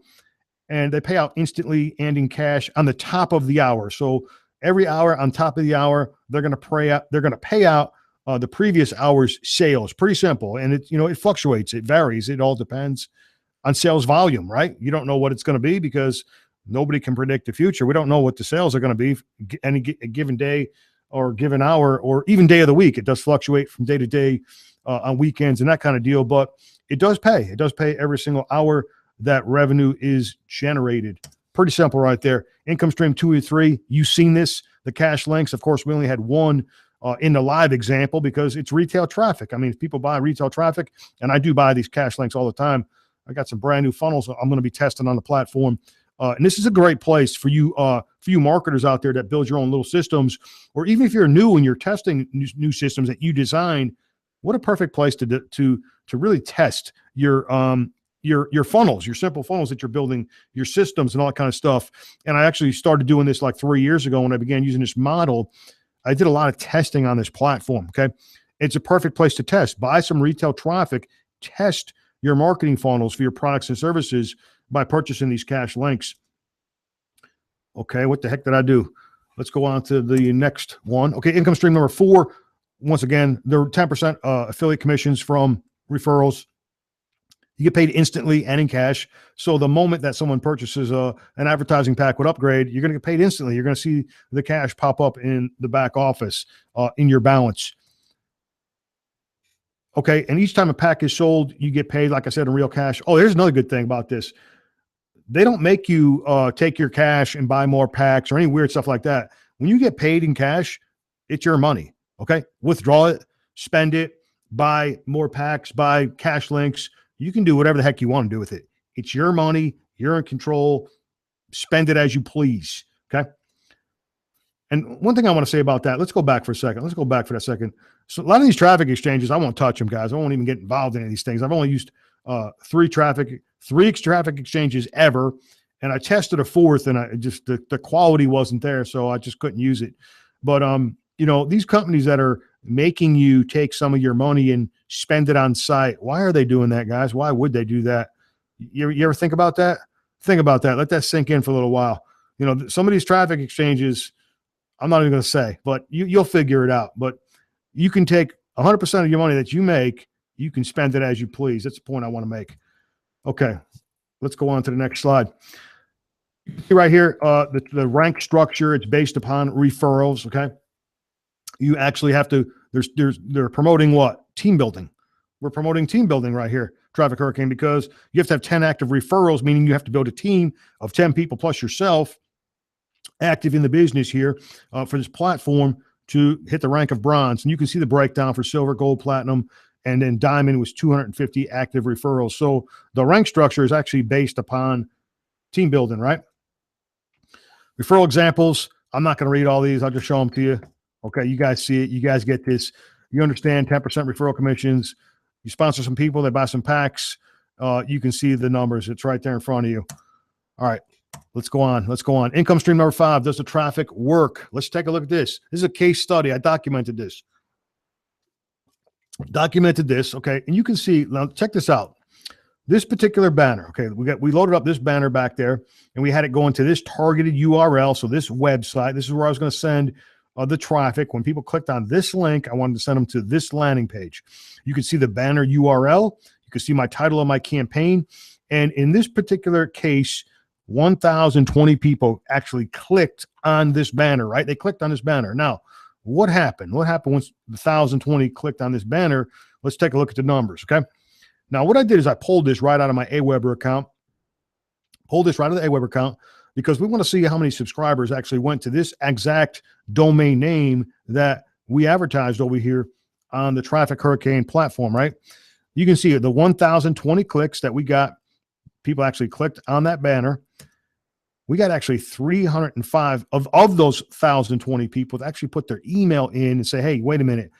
and they pay out instantly and in cash on the top of the hour. So every hour on top of the hour, they're going to pay out the previous hour's sales. Pretty simple. And it fluctuates. It varies. It all depends on sales volume, right? You don't know what it's going to be because nobody can predict the future. We don't know what the sales are going to be any given day or given hour or even day of the week. It does fluctuate from day to day on weekends and that kind of deal, but it does pay. It does pay every single hour that revenue is generated. Pretty simple right there. Income stream 2 or 3. You've seen this, the cash links. Of course, we only had one in the live example because it's retail traffic. I mean, if people buy retail traffic, and I do buy these cash links all the time. I got some brand new funnels I'm going to be testing on the platform. And this is a great place for you marketers out there that build your own little systems, or even if you're new and you're testing new systems that you design. What a perfect place to really test your funnels, your simple funnels that you're building, your systems and all that kind of stuff. And I actually started doing this like 3 years ago when I began using this model. I did a lot of testing on this platform. Okay, it's a perfect place to test. Buy some retail traffic, test your marketing funnels for your products and services by purchasing these cash links. Okay, what the heck did I do? Let's go on to the next one. Okay, income stream number 4. Once again, there are 10% affiliate commissions from referrals. You get paid instantly and in cash. So the moment that someone purchases an advertising pack with upgrade, you're going to get paid instantly. You're going to see the cash pop up in the back office in your balance. Okay, and each time a pack is sold, you get paid, like I said, in real cash. Oh, here's another good thing about this. They don't make you take your cash and buy more packs or any weird stuff like that. When you get paid in cash, it's your money. Okay, withdraw it, spend it, buy more packs, buy cash links. You can do whatever the heck you want to do with it. It's your money. You're in control. Spend it as you please. Okay. And one thing I want to say about that, let's go back for a second. Let's go back for that second. So a lot of these traffic exchanges, I won't touch them, guys. I won't even get involved in any of these things. I've only used three traffic exchanges ever. And I tested a fourth and the quality wasn't there. So I just couldn't use it. But, these companies that are making you take some of your money and spend it on site, why are they doing that, guys? Why would they do that? You ever think about that? Think about that. Let that sink in for a little while. Some of these traffic exchanges, I'm not even going to say, but you'll figure it out. But you can take 100% of your money that you make, you can spend it as you please. That's the point I want to make. Okay, let's go on to the next slide. Right here, the rank structure, it's based upon referrals, okay? You actually have to, they're promoting what? Team building. We're promoting team building right here, Traffic Hurricane, because you have to have 10 active referrals, meaning you have to build a team of 10 people plus yourself active in the business here for this platform to hit the rank of bronze. And you can see the breakdown for silver, gold, platinum, And then diamond was 250 active referrals. So the rank structure is actually based upon team building, right? Referral examples. I'm not going to read all these. I'll just show them to you. Okay, you guys see it. You guys get this. You understand 10% referral commissions. You sponsor some people, they buy some packs. You can see the numbers. It's right there in front of you. All right, let's go on. Let's go on. Income stream number 5. Does the traffic work? Let's take a look at this. This is a case study. I documented this. Okay, and you can see, now check this out. This particular banner, okay, we loaded up this banner back there, and we had it going to this targeted URL. So this website, this is where I was going to send the traffic. When people clicked on this link, I wanted to send them to this landing page. You can see the banner URL. You can see my title of my campaign. And in this particular case, 1,020 people actually clicked on this banner, right? They clicked on this banner. Now, what happened? What happened once the 1,020 clicked on this banner? Let's take a look at the numbers, okay? Now, what I did is I pulled this right out of my Aweber account. Because we want to see how many subscribers actually went to this exact domain name that we advertised over here on the Traffic Hurricane platform, right? You can see the 1,020 clicks that we got. People actually clicked on that banner. We got actually 305 of those 1,020 people that actually put their email in and say, hey, wait a minute,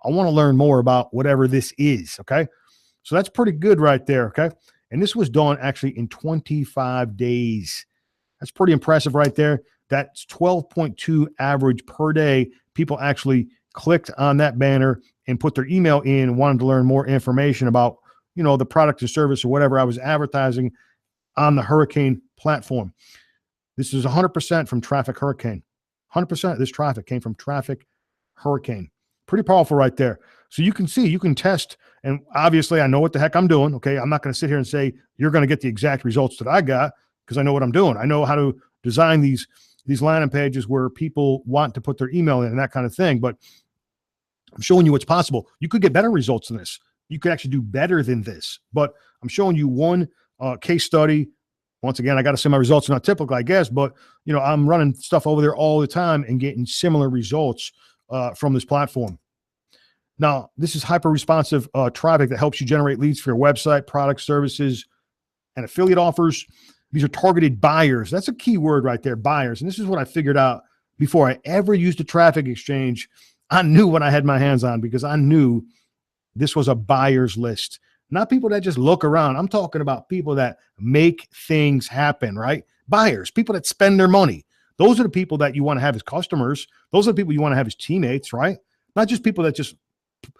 I want to learn more about whatever this is, okay? So that's pretty good right there, okay? And this was done actually in 25 days. That's pretty impressive right there. That's 12.2 average per day. People actually clicked on that banner and put their email in and wanted to learn more information about, you know, the product or service or whatever I was advertising on the Hurricane platform. This is 100% from Traffic Hurricane. 100% of this traffic came from Traffic Hurricane. Pretty powerful right there. So you can see, you can test, and obviously I know what the heck I'm doing, okay? I'm not going to sit here and say you're going to get the exact results that I got because I know what I'm doing. I know how to design these landing pages where people want to put their email in and that kind of thing, but I'm showing you what's possible. You could get better results than this. You could actually do better than this, but I'm showing you one case study. Once again, I got to say my results are not typical, I guess, but you know, I'm running stuff over there all the time and getting similar results from this platform. Now, this is hyper-responsive traffic that helps you generate leads for your website, products, services, and affiliate offers. These are targeted buyers. That's a key word right there, buyers. And this is what I figured out before I ever used a traffic exchange. I knew what I had my hands on because I knew this was a buyer's list, not people that just look around. I'm talking about people that make things happen, right? Buyers, people that spend their money. Those are the people that you want to have as customers. Those are the people you want to have as teammates, right? Not just people that just,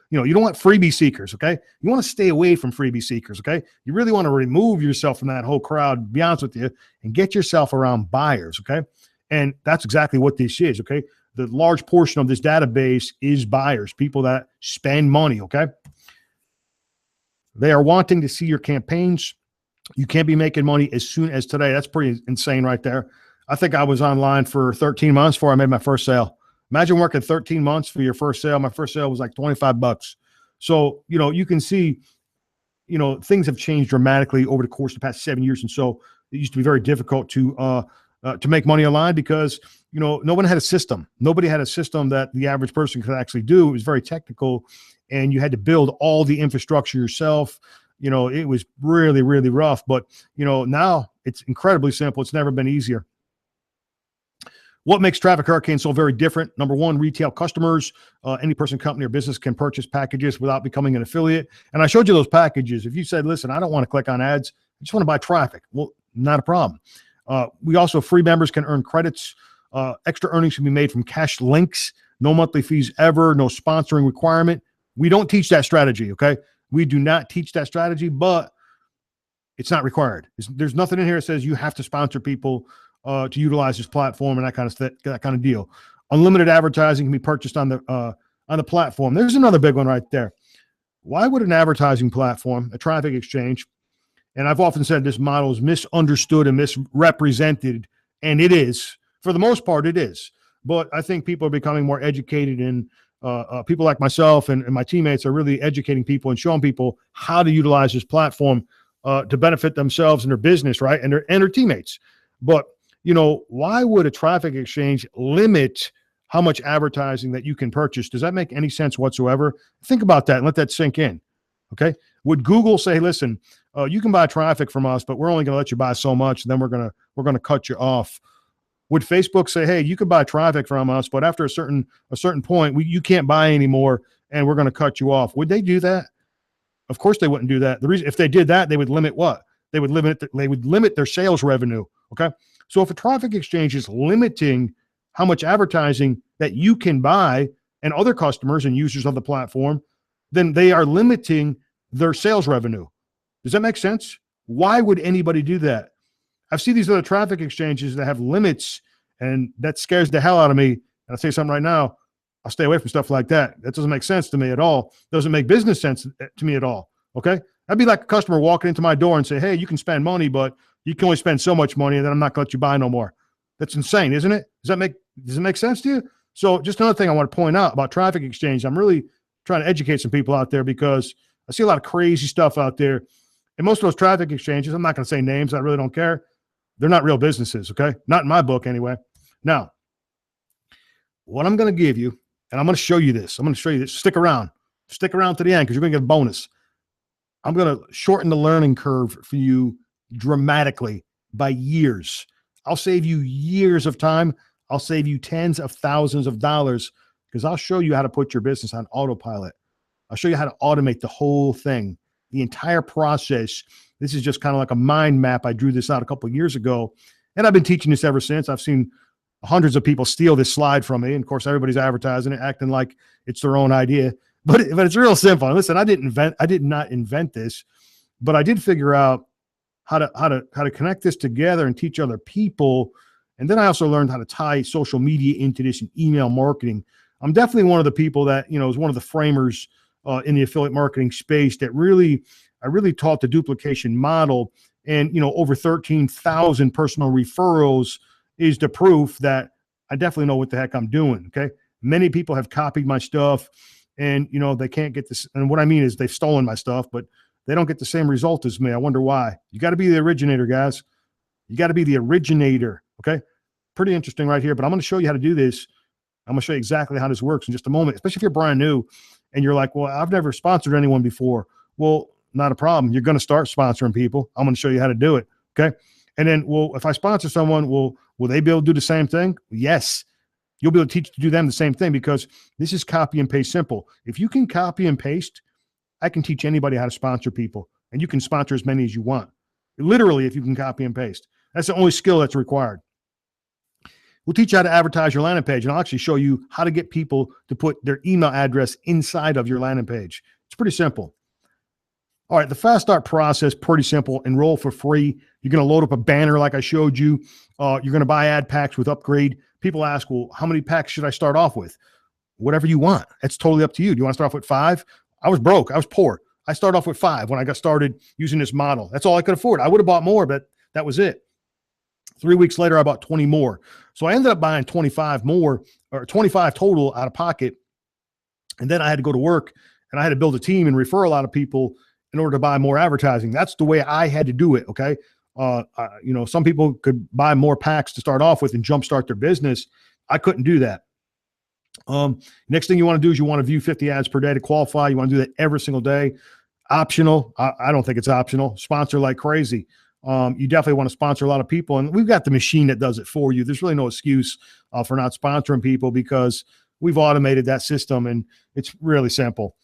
you know, you don't want freebie seekers, okay? You want to stay away from freebie seekers, okay? You really want to remove yourself from that whole crowd, to be honest with you, and get yourself around buyers, okay? And that's exactly what this is, okay? The large portion of this database is buyers, people that spend money, okay? They are wanting to see your campaigns. You can't be making money as soon as today. That's pretty insane right there. I think I was online for 13 months before I made my first sale. Imagine working 13 months for your first sale. My first sale was like 25 bucks. So, you know, you can see, you know, things have changed dramatically over the course of the past 7 years. And so it used to be very difficult to make money online because, you know, no one had a system. Nobody had a system that the average person could actually do. It was very technical and you had to build all the infrastructure yourself. You know, it was really, really rough, but you know, now it's incredibly simple. It's never been easier. What makes Traffic Hurricane so very different? Number one, retail customers. Any person, company, or business can purchase packages without becoming an affiliate. And I showed you those packages. If you said, listen, I don't want to click on ads, I just want to buy traffic. Well, not a problem. We also, free members can earn credits. Extra earnings can be made from cash links. No monthly fees ever. No sponsoring requirement. We don't teach that strategy, okay? We do not teach that strategy, but it's not required. There's nothing in here that says you have to sponsor people to utilize this platform and that kind of deal. Unlimited advertising can be purchased on the platform. There's another big one right there. Why would an advertising platform, a traffic exchange, and I've often said this model is misunderstood and misrepresented, and it is. For the most part, it is. But I think people are becoming more educated, and people like myself and my teammates are really educating people and showing people how to utilize this platform to benefit themselves and their business, right? And their teammates. But you know, why would a traffic exchange limit how much advertising that you can purchase? Does that make any sense whatsoever? Think about that and let that sink in. Okay. Would Google say, listen, you can buy traffic from us, but we're only going to let you buy so much, and then we're going to cut you off? Would Facebook say, hey, you can buy traffic from us, but after a certain point, you can't buy anymore, and we're going to cut you off? Would they do that? Of course they wouldn't do that. The reason, if they did that, they would limit what? They would limit their sales revenue. Okay. So if a traffic exchange is limiting how much advertising that you can buy and other customers and users of the platform, then they are limiting their sales revenue. Does that make sense? Why would anybody do that? I've seen these other traffic exchanges that have limits, and that scares the hell out of me. And I'll say something right now. I'll stay away from stuff like that. That doesn't make sense to me at all. Doesn't make business sense to me at all. Okay. That'd be like a customer walking into my door and say, hey, you can spend money, but you can only spend so much money, and then I'm not going to let you buy no more. That's insane, isn't it? Does it make sense to you? So just another thing I want to point out about traffic exchange, I'm really trying to educate some people out there, because I see a lot of crazy stuff out there. And most of those traffic exchanges, I'm not going to say names, I really don't care. They're not real businesses, okay? Not in my book anyway. Now, what I'm going to give you, and I'm going to show you this. I'm going to show you this. Stick around. Stick around to the end, because you're going to get a bonus. I'm going to shorten the learning curve for you dramatically by years. I'll save you years of time. I'll save you tens of thousands of dollars, because I'll show you how to put your business on autopilot. I'll show you how to automate the whole thing, the entire process. This is just kind of like a mind map. I drew this out a couple of years ago, and I've been teaching this ever since. I've seen hundreds of people steal this slide from me. And of course, everybody's advertising it, acting like it's their own idea, but it's real simple. And listen, I did not invent this, but I did figure out how to connect this together and teach other people. And then I also learned how to tie social media into this and email marketing. I'm definitely one of the people that, is one of the framers in the affiliate marketing space that I really taught the duplication model. And, over 13,000 personal referrals is the proof that I definitely know what the heck I'm doing. Okay. Many people have copied my stuff, and, they can't get this. And what I mean is they've stolen my stuff, but they don't get the same result as me. I wonder why. You got to be the originator, guys. You got to be the originator. Okay. Pretty interesting right here, but I'm going to show you how to do this. I'm going to show you exactly how this works in just a moment, especially if you're brand new and you're like, well, I've never sponsored anyone before. Well, not a problem. You're going to start sponsoring people. I'm going to show you how to do it. Okay. And then, well, if I sponsor someone, will they be able to do the same thing? Yes. You'll be able to do them the same thing, because this is copy and paste simple. If you can copy and paste, I can teach anybody how to sponsor people, and you can sponsor as many as you want. Literally, if you can copy and paste, that's the only skill that's required. We'll teach you how to advertise your landing page, and I'll actually show you how to get people to put their email address inside of your landing page. It's pretty simple. All right, the fast start process, pretty simple. Enroll for free. You're going to load up a banner like I showed you. You're going to buy ad packs with upgrade. People ask, well, how many packs should I start off with? Whatever you want. It's totally up to you. Do you want to start off with 5? I was broke. I was poor. I started off with 5 when I got started using this model. That's all I could afford. I would have bought more, but that was it. 3 weeks later, I bought 20 more. So I ended up buying 25 more, or 25 total out of pocket. And then I had to go to work, and I had to build a team and refer a lot of people in order to buy more advertising. That's the way I had to do it. Okay. Some people could buy more packs to start off with and jumpstart their business. I couldn't do that. Next thing you want to do is you want to view 50 ads per day to qualify. You want to do that every single day. Optional. I don't think it's optional. Sponsor like crazy. You definitely want to sponsor a lot of people, and we've got the machine that does it for you. There's really no excuse for not sponsoring people, because we've automated that system, and it's really simple.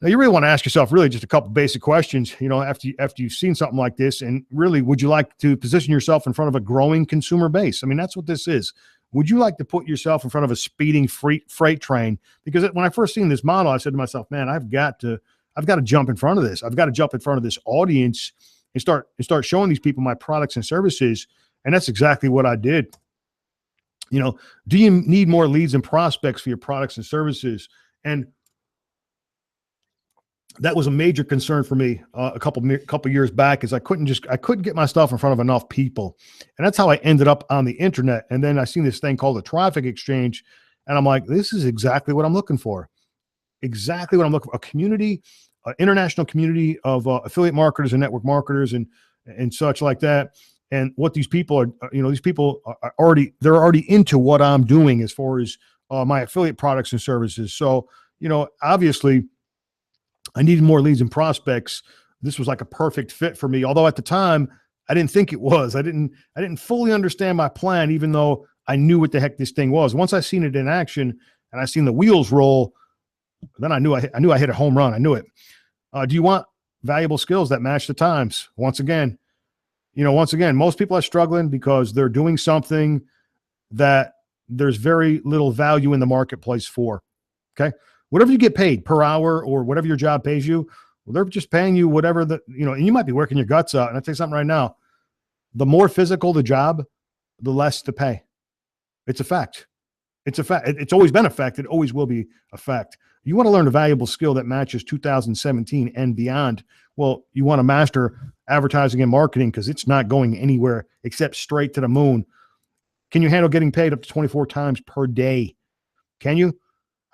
Now, you really want to ask yourself really just a couple basic questions, after you've seen something like this, and really, would you like to position yourself in front of a growing consumer base? I mean, that's what this is. Would you like to put yourself in front of a speeding freight train? Because when I first seen this model, I said to myself, man, I've got to jump in front of this. I've got to jump in front of this audience and start showing these people my products and services. And that's exactly what I did. Do you need more leads and prospects for your products and services? And that was a major concern for me a couple years back, is I couldn't get my stuff in front of enough people. And that's how I ended up on the internet. And then I seen this thing called a traffic exchange, and I'm like, this is exactly what I'm looking for. Exactly what I'm looking for. A community, international community of affiliate marketers and network marketers and such like that. And what these people are, these people are already into what I'm doing as far as my affiliate products and services. So, obviously, I needed more leads and prospects. This was like a perfect fit for me. Although at the time, I didn't think it was. I didn't fully understand my plan, even though I knew what the heck this thing was. Once I seen it in action and I seen the wheels roll, then I knew I hit a home run. I knew it. Do you want valuable skills that match the times? Once again, most people are struggling because they're doing something that there's very little value in the marketplace for. Okay. Whatever you get paid per hour or whatever your job pays you, well, they're just paying you whatever and you might be working your guts out. And I'll tell you something right now, the more physical the job, the less the pay. It's a fact. It's a fact. It's always been a fact. It always will be a fact. You want to learn a valuable skill that matches 2017 and beyond. Well, you want to master advertising and marketing because it's not going anywhere except straight to the moon. Can you handle getting paid up to 24 times per day? Can you?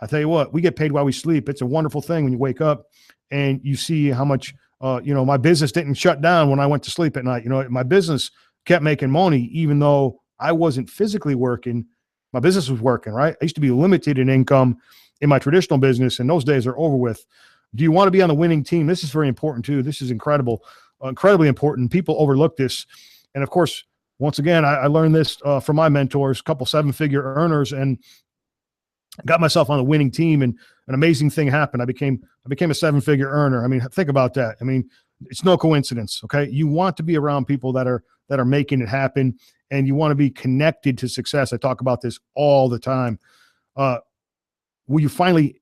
I tell you what, we get paid while we sleep. It's a wonderful thing when you wake up and you see how much, my business didn't shut down when I went to sleep at night. My business kept making money, even though I wasn't physically working. My business was working, right? I used to be limited in income in my traditional business, and those days are over with. Do you want to be on the winning team? This is very important too. This is incredibly important. People overlook this. And of course, once again, I learned this from my mentors, a couple 7-figure earners, and got myself on a winning team, and an amazing thing happened. I became a 7-figure earner. I mean, think about that. I mean, it's no coincidence. Okay. You want to be around people that are making it happen, and you want to be connected to success. I talk about this all the time. Will you finally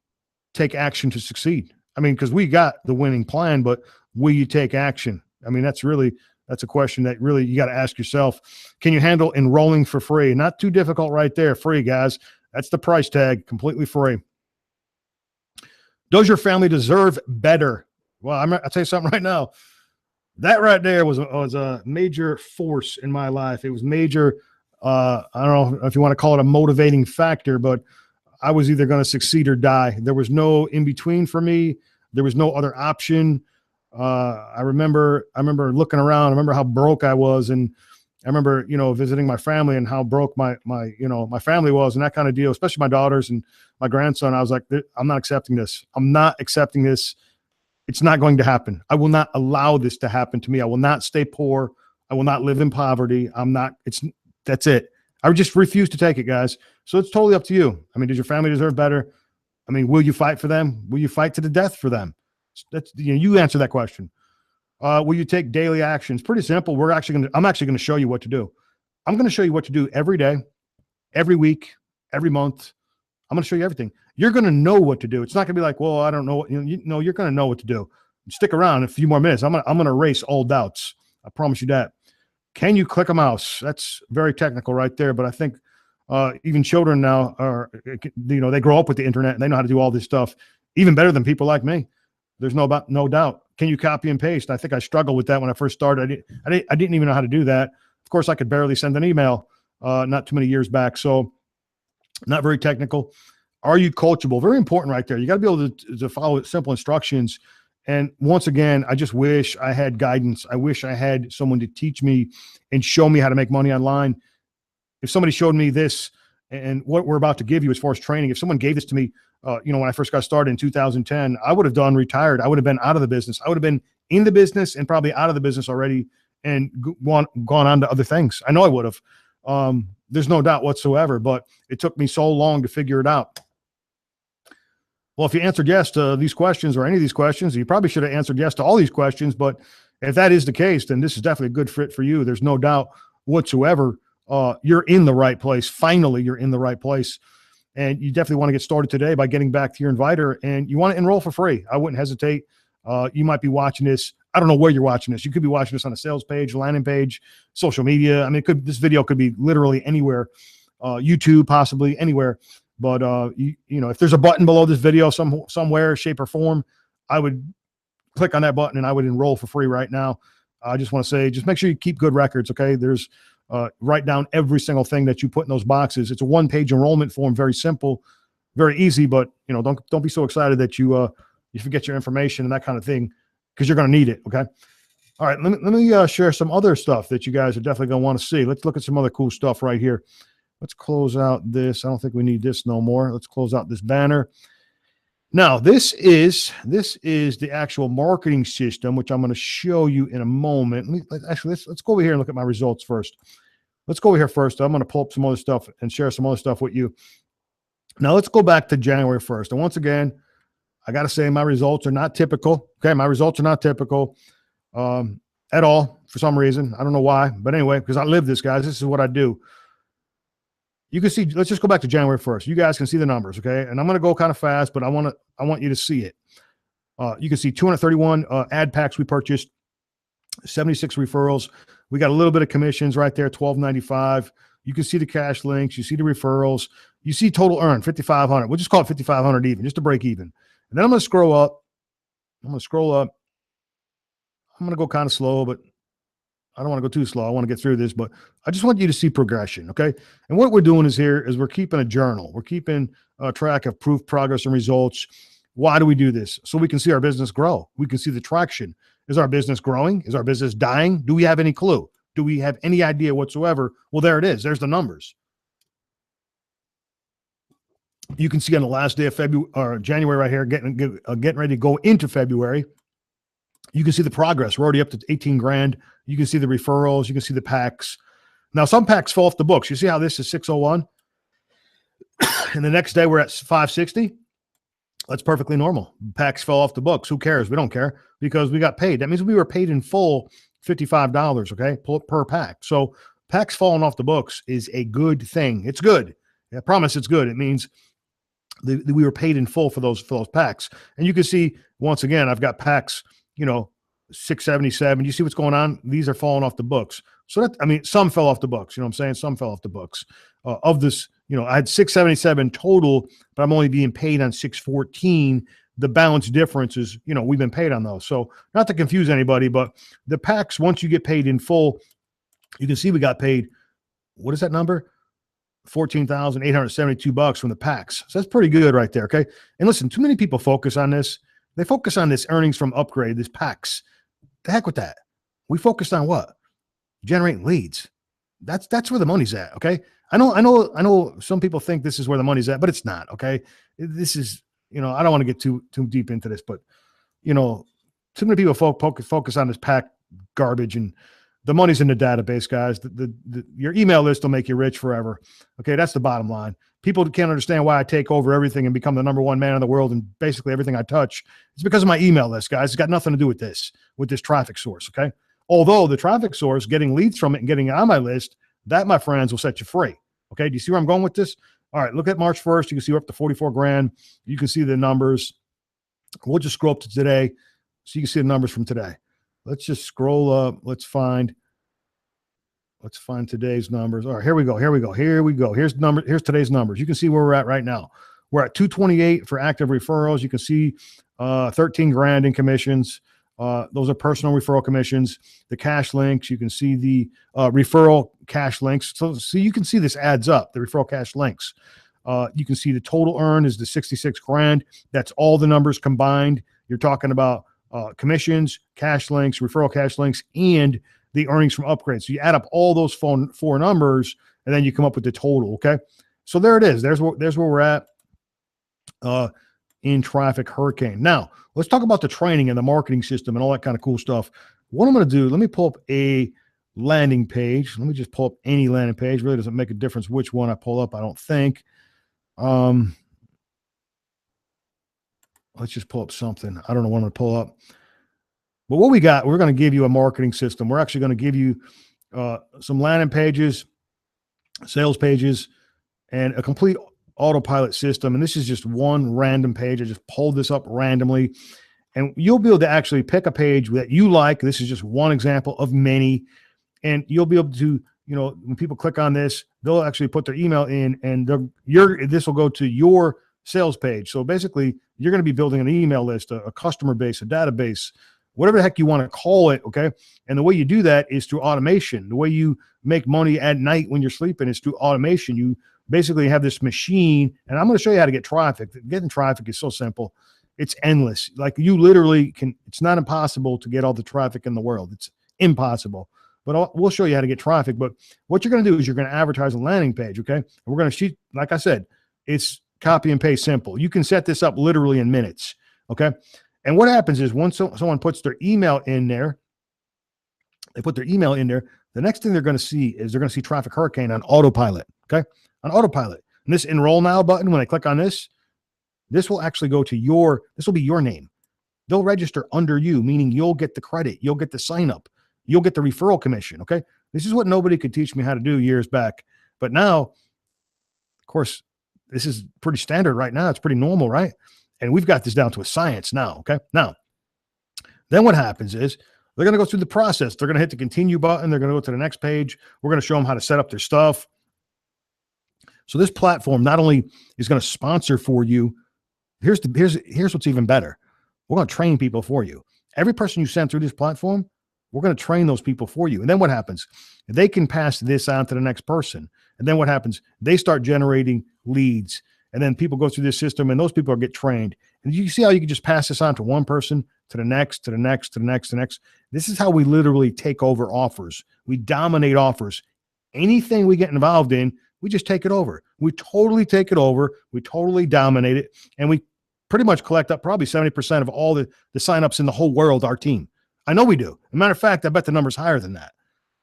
take action to succeed? I mean, because we got the winning plan, but will you take action? I mean, that's a question that really you got to ask yourself. Can you handle enrolling for free? Not too difficult right there. Free, guys. That's the price tag, completely free. Does your family deserve better? Well, I'll tell you something right now. That right there was a major force in my life. It was major. I don't know if you want to call it a motivating factor, but I was either going to succeed or die. There was no in between for me. There was no other option. I remember looking around. I remember how broke I was, and I remember, visiting my family and how broke my family was and that kind of deal, especially my daughters and my grandson. I was like, I'm not accepting this. I'm not accepting this. It's not going to happen. I will not allow this to happen to me. I will not stay poor. I will not live in poverty. That's it. I just refuse to take it, guys. So it's totally up to you. I mean, does your family deserve better? I mean, will you fight for them? Will you fight to the death for them? You answer that question. Will you take daily actions? Pretty simple. I'm actually going to show you what to do. I'm going to show you what to do every day, every week, every month. I'm going to show you everything. You're going to know what to do. It's not going to be like, well, I don't know. You're going to know what to do. Stick around a few more minutes. I'm going to erase all doubts. I promise you that. Can you click a mouse? That's very technical right there. But I think even children now they grow up with the internet and they know how to do all this stuff even better than people like me. There's no doubt. Can you copy and paste? I think I struggled with that when I first started. I didn't even know how to do that. Of course, I could barely send an email not too many years back. So not very technical. Are you coachable? Very important right there. You got to be able to follow simple instructions. And once again, I just wish I had guidance. I wish I had someone to teach me and show me how to make money online. If somebody showed me this and what we're about to give you as far as training, if someone gave this to me, when I first got started in 2010, I would have retired. I would have been out of the business. I would have been in the business and probably out of the business already and gone on to other things. I know I would have. There's no doubt whatsoever, but it took me so long to figure it out. Well, if you answered yes to these questions or any of these questions, you probably should have answered yes to all these questions. But if that is the case, then this is definitely a good fit for you. There's no doubt whatsoever. You're in the right place. Finally, you're in the right place. And you definitely want to get started today by getting back to your inviter, and you want to enroll for free. I wouldn't hesitate. You might be watching this. I don't know where you're watching this. You could be watching this on a sales page, landing page, social media. I mean, this video could be literally anywhere, YouTube, possibly anywhere. But if there's a button below this video somewhere, shape or form, I would click on that button and I would enroll for free right now. I just want to say, just make sure you keep good records. Okay. There's write down every single thing that you put in those boxes. It's a 1-page enrollment form. Very simple, very easy, but don't be so excited that you forget your information and that kind of thing, because you're going to need it. Okay. All right. Let me share some other stuff that you guys are definitely going to want to see. Let's look at some other cool stuff right here. Let's close out this. I don't think we need this no more. Let's close out this banner. Now, this is the actual marketing system, which I'm going to show you in a moment. Let's go over here and look at my results first. Let's go over here first. I'm going to pull up some other stuff and share some other stuff with you. Now, let's go back to January 1st. And once again, I got to say my results are not typical. Okay, my results are not typical at all for some reason. I don't know why, but anyway, because I live this, guys. This is what I do. You can see, let's just go back to January 1st. You guys can see the numbers, okay? And I'm going to go kind of fast, but I want you to see it. You can see 231 ad packs we purchased, 76 referrals. We got a little bit of commissions right there, $12.95. You can see the cash links. You see the referrals. You see total earned, $5,500. We'll just call it $5,500 even, just to break even. And then I'm going to scroll up. I'm going to go kind of slow, but I don't want to go too slow. I want to get through this, but I just want you to see progression, okay? And what we're doing is we're keeping a journal. We're keeping a track of proof, progress, and results. Why do we do this? So we can see our business grow. We can see the traction. Is our business growing? Is our business dying? Do we have any clue? Do we have any idea whatsoever? Well, there it is. There's the numbers. You can see on the last day of February or January right here, getting ready to go into February. You can see the progress. We're already up to 18 grand. You can see the referrals. You can see the packs. Now, some packs fall off the books. You see how this is 601? And the next day we're at 560? That's perfectly normal. Packs fell off the books. Who cares? We don't care because we got paid. That means we were paid in full $55, okay, per pack. So packs falling off the books is a good thing. It's good. I promise it's good. It means we were paid in full for those packs. And you can see, once again, I've got packs, 677. You see what's going on? These are falling off the books. So some fell off the books. You know what I'm saying? Some fell off the books. Of this, I had 677 total, but I'm only being paid on 614. The balance difference is, we've been paid on those. So not to confuse anybody, but the packs, once you get paid in full, you can see we got paid. What is that number? $14,872 from the packs. So that's pretty good right there. Okay. And listen, too many people focus on this. They focus on this earnings from upgrade, this packs. The heck with that. We focused on what? Generating leads. That's where the money's at. Okay. I know some people think this is where the money's at, but it's not. Okay. This is, I don't want to get too deep into this, but too many people focus on this pack garbage, and the money's in the database, guys. Your email list will make you rich forever. Okay. That's the bottom line. People can't understand why I take over everything and become the #1 man in the world and basically everything I touch. It's because of my email list, guys. It's got nothing to do with this traffic source, okay? Although the traffic source, getting leads from it and getting it on my list, that, my friends, will set you free, okay? Do you see where I'm going with this? All right, look at March 1st. You can see we're up to 44 grand. You can see the numbers. We'll just scroll up to today so you can see the numbers from today. Let's just scroll up. Let's find today's numbers. All right, here we go. Here's today's numbers. You can see where we're at right now. We're at 228 for active referrals. You can see 13 grand in commissions. Those are personal referral commissions. The cash links, you can see the referral cash links. So you can see this adds up, the referral cash links. You can see the total earn is the 66 grand. That's all the numbers combined. You're talking about commissions, cash links, referral cash links, and the earnings from upgrades. So you add up all those four numbers, and then you come up with the total, okay? So there it is. There's where we're at in Traffic Hurricane. Now, let's talk about the training and the marketing system and all that kind of cool stuff. What I'm going to do, let me pull up a landing page. Let me just pull up any landing page. Really doesn't make a difference which one I pull up, I don't think. Let's just pull up something. I don't know what I'm going to pull up. But what we got, we're going to give you a marketing system. We're actually going to give you some landing pages, sales pages, and a complete autopilot system. And this is just one random page. I just pulled this up randomly. And you'll be able to actually pick a page that you like. This is just one example of many. And you'll be able to, when people click on this, they'll actually put their email in, and this will go to your sales page. So basically, you're going to be building an email list, a customer base, a database, whatever the heck you want to call it, okay? And the way you do that is through automation. The way you make money at night when you're sleeping is through automation. You basically have this machine, and I'm going to show you how to get traffic. Getting traffic is so simple. It's endless. Like, you literally can, it's not impossible to get all the traffic in the world. It's impossible. But we'll show you how to get traffic. But what you're going to do is you're going to advertise a landing page, okay? And we're going to shoot, like I said, it's copy and paste simple. You can set this up literally in minutes. Okay. And what happens is once someone puts their email in there, they put their email in there, the next thing they're going to see is they're going to see Traffic Hurricane on autopilot. Okay. On autopilot. And this enroll now button, when I click on this will actually go to this will be your name. They'll register under you, meaning you'll get the credit. You'll get the sign up. You'll get the referral commission. Okay. This is what nobody could teach me how to do years back. But now, of course, this is pretty standard right now. It's pretty normal, right? And we've got this down to a science now. Okay. Now, then what happens is they're going to go through the process. They're going to hit the continue button. They're going to go to the next page. We're going to show them how to set up their stuff. So this platform not only is going to sponsor for you, here's what's even better. We're going to train people for you. Every person you send through this platform, we're going to train those people for you. And then what happens? They can pass this on to the next person. And then what happens? They start generating leads. And then people go through this system and those people get trained. And you see how you can just pass this on to one person, to the next, to the next, to the next, to the next. This is how we literally take over offers. We dominate offers. Anything we get involved in, we just take it over. We totally take it over. We totally dominate it. And we pretty much collect up probably 70% of all the signups in the whole world, our team. I know we do. As a matter of fact, I bet the number's higher than that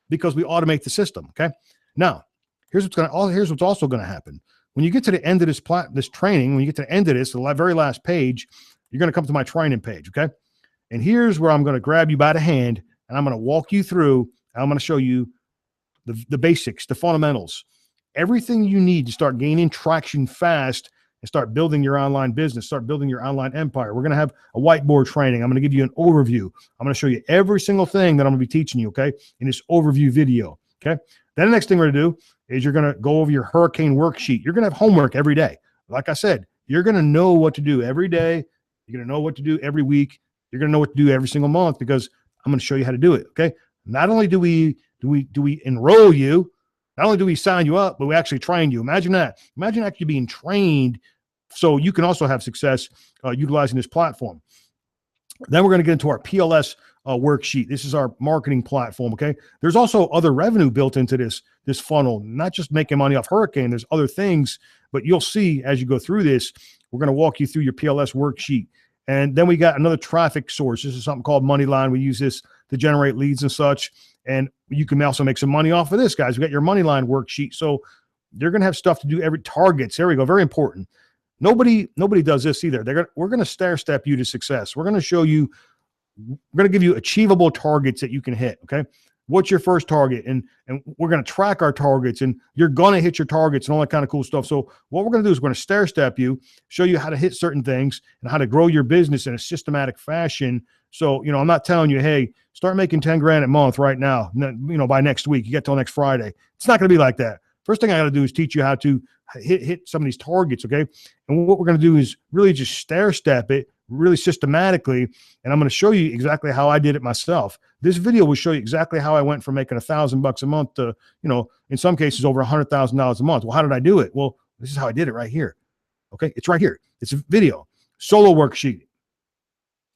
because we automate the system. Okay. Now, here's what's also going to happen. When you get to the end of this training, when you get to the end of this, the very last page, you're going to come to my training page. Okay. And here's where I'm going to grab you by the hand and I'm going to walk you through. I'm going to show you the basics, the fundamentals, everything you need to start gaining traction fast and start building your online business, start building your online empire. We're going to have a whiteboard training. I'm going to give you an overview. I'm going to show you every single thing that I'm going to be teaching you, okay, in this overview video, okay? Then the next thing we're going to do is you're going to go over your hurricane worksheet. You're going to have homework every day. Like I said, you're going to know what to do every day. You're going to know what to do every week. You're going to know what to do every single month because I'm going to show you how to do it, okay? Not only do we enroll you, not only do we sign you up, but we actually train you. Imagine that. Imagine actually being trained so you can also have success utilizing this platform. Then we're going to get into our PLS worksheet. This is our marketing platform, okay? There's also other revenue built into this funnel, not just making money off Hurricane. There's other things, but you'll see as you go through this, we're going to walk you through your PLS worksheet. And then we got another traffic source. This is something called Moneyline. We use this to generate leads and such. And you can also make some money off of this, guys. We got your Moneyline worksheet. So you're going to have stuff to do every targets. There we go. Very important. Nobody does this either. We're going to stair step you to success. We're going to show you, we're going to give you achievable targets that you can hit. Okay. What's your first target? And we're going to track our targets and you're going to hit your targets and all that kind of cool stuff. So what we're going to do is we're going to stair step you, show you how to hit certain things and how to grow your business in a systematic fashion. So, I'm not telling you, hey, start making 10 grand a month right now, by next week, you get till next Friday. It's not going to be like that. First thing I got to do is teach you how to hit some of these targets. Okay. And what we're going to do is really just stair step it really systematically. And I'm going to show you exactly how I did it myself. This video will show you exactly how I went from making $1,000 a month to, in some cases over $100,000 a month. Well, how did I do it? Well, this is how I did it right here. Okay. It's right here. It's a video, solo worksheet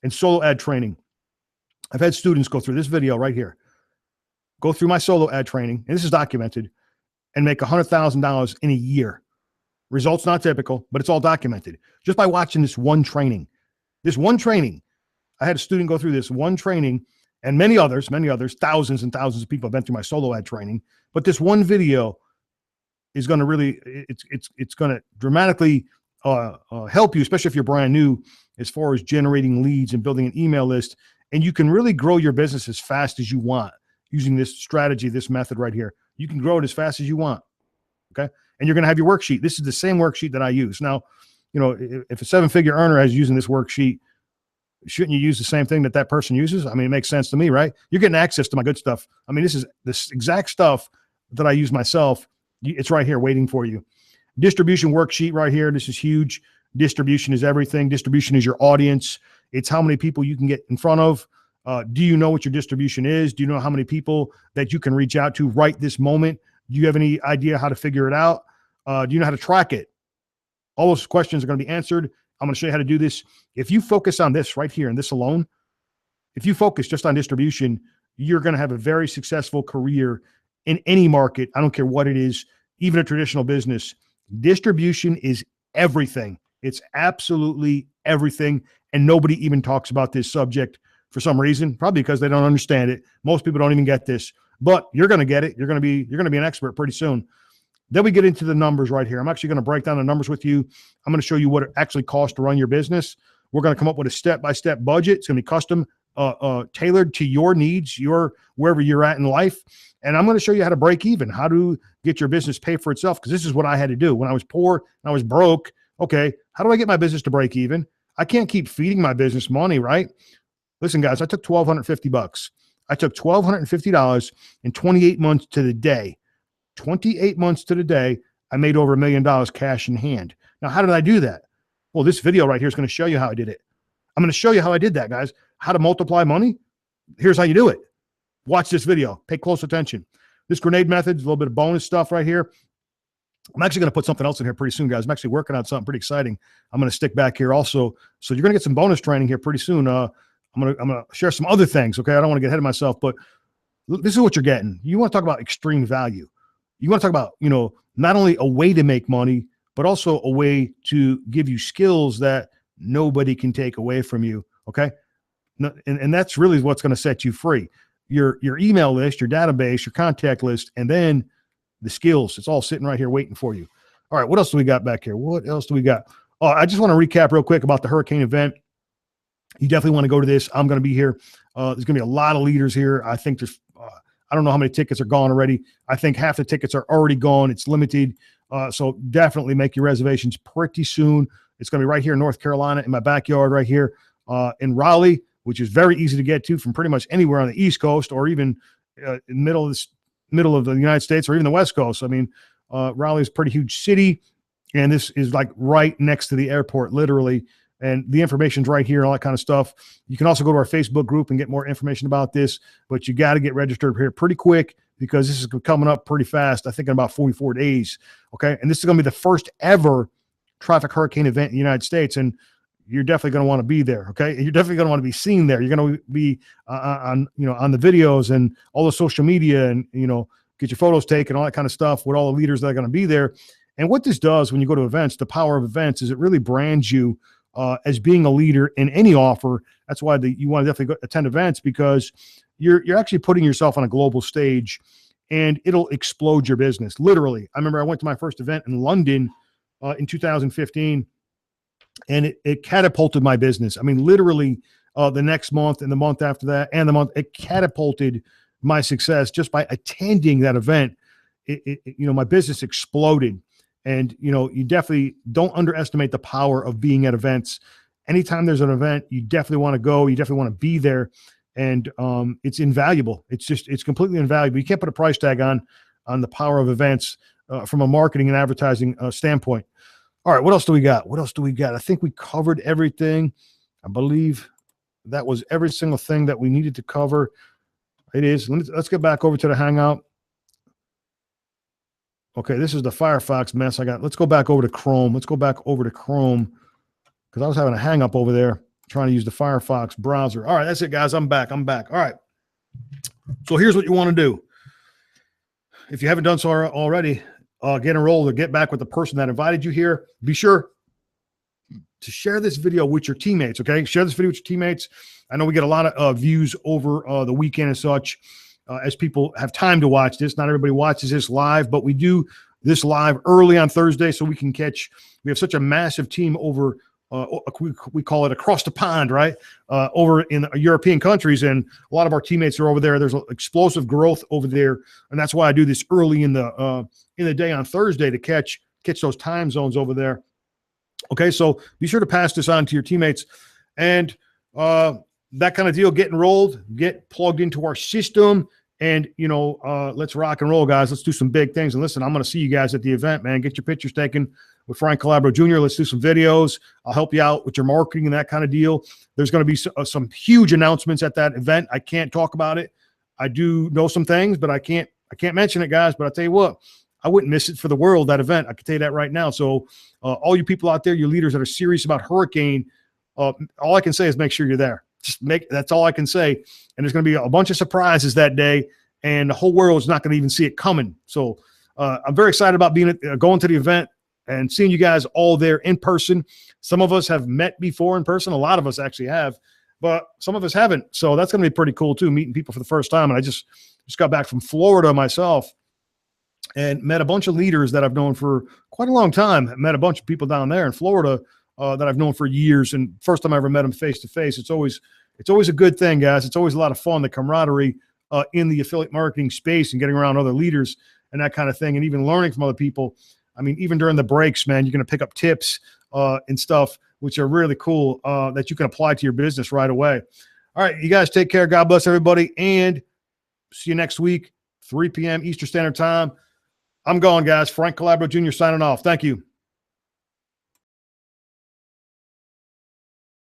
and solo ad training. I've had students go through this video right here, go through my solo ad training, and this is documented, and make $100,000 in a year. Results not typical, but it's all documented just by watching this one training. This one training, I had a student go through this one training, and many others, thousands and thousands of people have been through my solo ad training. But this one video is going to really, it's going to dramatically help you, especially if you're brand new, as far as generating leads and building an email list. And you can really grow your business as fast as you want using this strategy, this method right here. You can grow it as fast as you want. Okay. And you're going to have your worksheet. This is the same worksheet that I use. Now, if a 7-figure earner is using this worksheet, shouldn't you use the same thing that person uses? I mean, it makes sense to me, right? You're getting access to my good stuff. I mean, this is this exact stuff that I use myself. It's right here waiting for you. Distribution worksheet right here. This is huge. Distribution is everything. Distribution is your audience. It's how many people you can get in front of. Do you know what your distribution is? Do you know how many people that you can reach out to right this moment? Do you have any idea how to figure it out? Do you know how to track it? All those questions are going to be answered. I'm going to show you how to do this. If you focus on this right here and this alone, if you focus just on distribution, you're going to have a very successful career in any market. I don't care what it is, even a traditional business. Distribution is everything. It's absolutely everything. And nobody even talks about this subject for some reason, probably because they don't understand it. Most people don't even get this, but you're going to get it. You're going to be an expert pretty soon. Then we get into the numbers right here. I'm actually going to break down the numbers with you. I'm going to show you what it actually costs to run your business. We're going to come up with a step-by-step budget. It's going to be custom, tailored to your needs, wherever you're at in life. And I'm going to show you how to break even, how to get your business pay for itself, because this is what I had to do when I was poor and I was broke. Okay, how do I get my business to break even? I can't keep feeding my business money, right? Listen, guys, I took $1,250. I took $1,250 in 28 months to the day. 28 months to the day, I made over $1 million cash in hand. Now, how did I do that? Well, this video right here is going to show you how I did it. I'm going to show you how I did that, guys. How to multiply money. Here's how you do it. Watch this video. Pay close attention. This grenade method, a little bit of bonus stuff right here. I'm actually going to put something else in here pretty soon, guys. I'm actually working on something pretty exciting. I'm going to stick back here also. So you're going to get some bonus training here pretty soon. I'm going to share some other things. Okay. I don't want to get ahead of myself, but this is what you're getting. You want to talk about extreme value. You want to talk about, not only a way to make money, but also a way to give you skills that nobody can take away from you. Okay. And that's really what's going to set you free. Your email list, your database, your contact list, and then the skills. It's all sitting right here waiting for you. All right. What else do we got back here? What else do we got? Oh, I just want to recap real quick about the hurricane event. You definitely want to go to this. I'm going to be here. There's going to be a lot of leaders here. I think there's, I don't know how many tickets are gone already. I think half the tickets are already gone. It's limited. So definitely make your reservations pretty soon. It's going to be right here in North Carolina, in my backyard right here in Raleigh, which is very easy to get to from pretty much anywhere on the East Coast, or even in the middle of the United States, or even the West Coast. I mean, Raleigh is a pretty huge city, and this is like right next to the airport, literally. And the information's right here, all that kind of stuff. You can also go to our Facebook group and get more information about this, but you got to get registered here pretty quick, because this is coming up pretty fast. I think in about 44 days. Okay. And this is going to be the first ever traffic hurricane event in the United States. And you're definitely going to want to be there. Okay. And you're definitely going to want to be seen there. You're going to be on the videos and all the social media, and, get your photos taken, all that kind of stuff with all the leaders that are going to be there. And what this does when you go to events, the power of events, is it really brands you as being a leader in any offer. That's why you want to definitely attend events, because you're actually putting yourself on a global stage, and it'll explode your business. Literally. I remember I went to my first event in London in 2015, and it catapulted my business. I mean, literally the next month and the month after that and the month, it catapulted my success just by attending that event. My business exploded. And, you definitely don't underestimate the power of being at events. Anytime there's an event, you definitely want to go. You definitely want to be there. And it's invaluable. It's completely invaluable. You can't put a price tag on the power of events from a marketing and advertising standpoint. All right, what else do we got? I think we covered everything. I believe that was every single thing that we needed to cover. It is. Let's get back over to the Hangout. Okay, this is the Firefox mess I got. Let's go back over to Chrome. Because I was having a hang up over there trying to use the Firefox browser. All right, that's it, guys. I'm back. All right. So here's what you want to do. If you haven't done so already, get enrolled or get back with the person that invited you here. Be sure to share this video with your teammates, okay? Share this video with your teammates. I know we get a lot of views over the weekend and such. As people have time to watch this. Not everybody watches this live, but we do this live early on Thursday, so we can catch. We have such a massive team over, we call it across the pond, right? Over in the European countries, and a lot of our teammates are over there. There's explosive growth over there, and that's why I do this early in the day on Thursday to catch those time zones over there. Okay, so be sure to pass this on to your teammates, and that kind of deal. Get enrolled, get plugged into our system, and let's rock and roll, guys. Let's do some big things. And listen, I'm going to see you guys at the event, man. Get your pictures taken with Frank Calabro Jr. Let's do some videos. I'll help you out with your marketing and that kind of deal. There's going to be some huge announcements at that event. I can't talk about it. I do know some things, but I can't mention it, guys. But I'll tell you what, I wouldn't miss it for the world, that event. I can tell you that right now. So all you people out there, you leaders that are serious about hurricane, all I can say is make sure you're there. That's all I can say. And there's going to be a bunch of surprises that day, and the whole world is not going to even see it coming. So I'm very excited about going to the event. and seeing you guys all there in person. Some of us have met before in person. A lot of us actually have, but some of us haven't. So that's going to be pretty cool too, meeting people for the first time. And I just got back from Florida myself and met a bunch of leaders that I've known for quite a long time. I met a bunch of people down there in Florida that I've known for years. And first time I ever met them face to face, it's always a good thing, guys. It's always a lot of fun, the camaraderie in the affiliate marketing space and getting around other leaders and that kind of thing, and even learning from other people. I mean, even during the breaks, man, you're going to pick up tips and stuff, which are really cool that you can apply to your business right away. All right, you guys take care. God bless everybody, and see you next week, 3 p.m. Eastern Standard Time. I'm going, guys. Frank Calabro Jr. signing off. Thank you.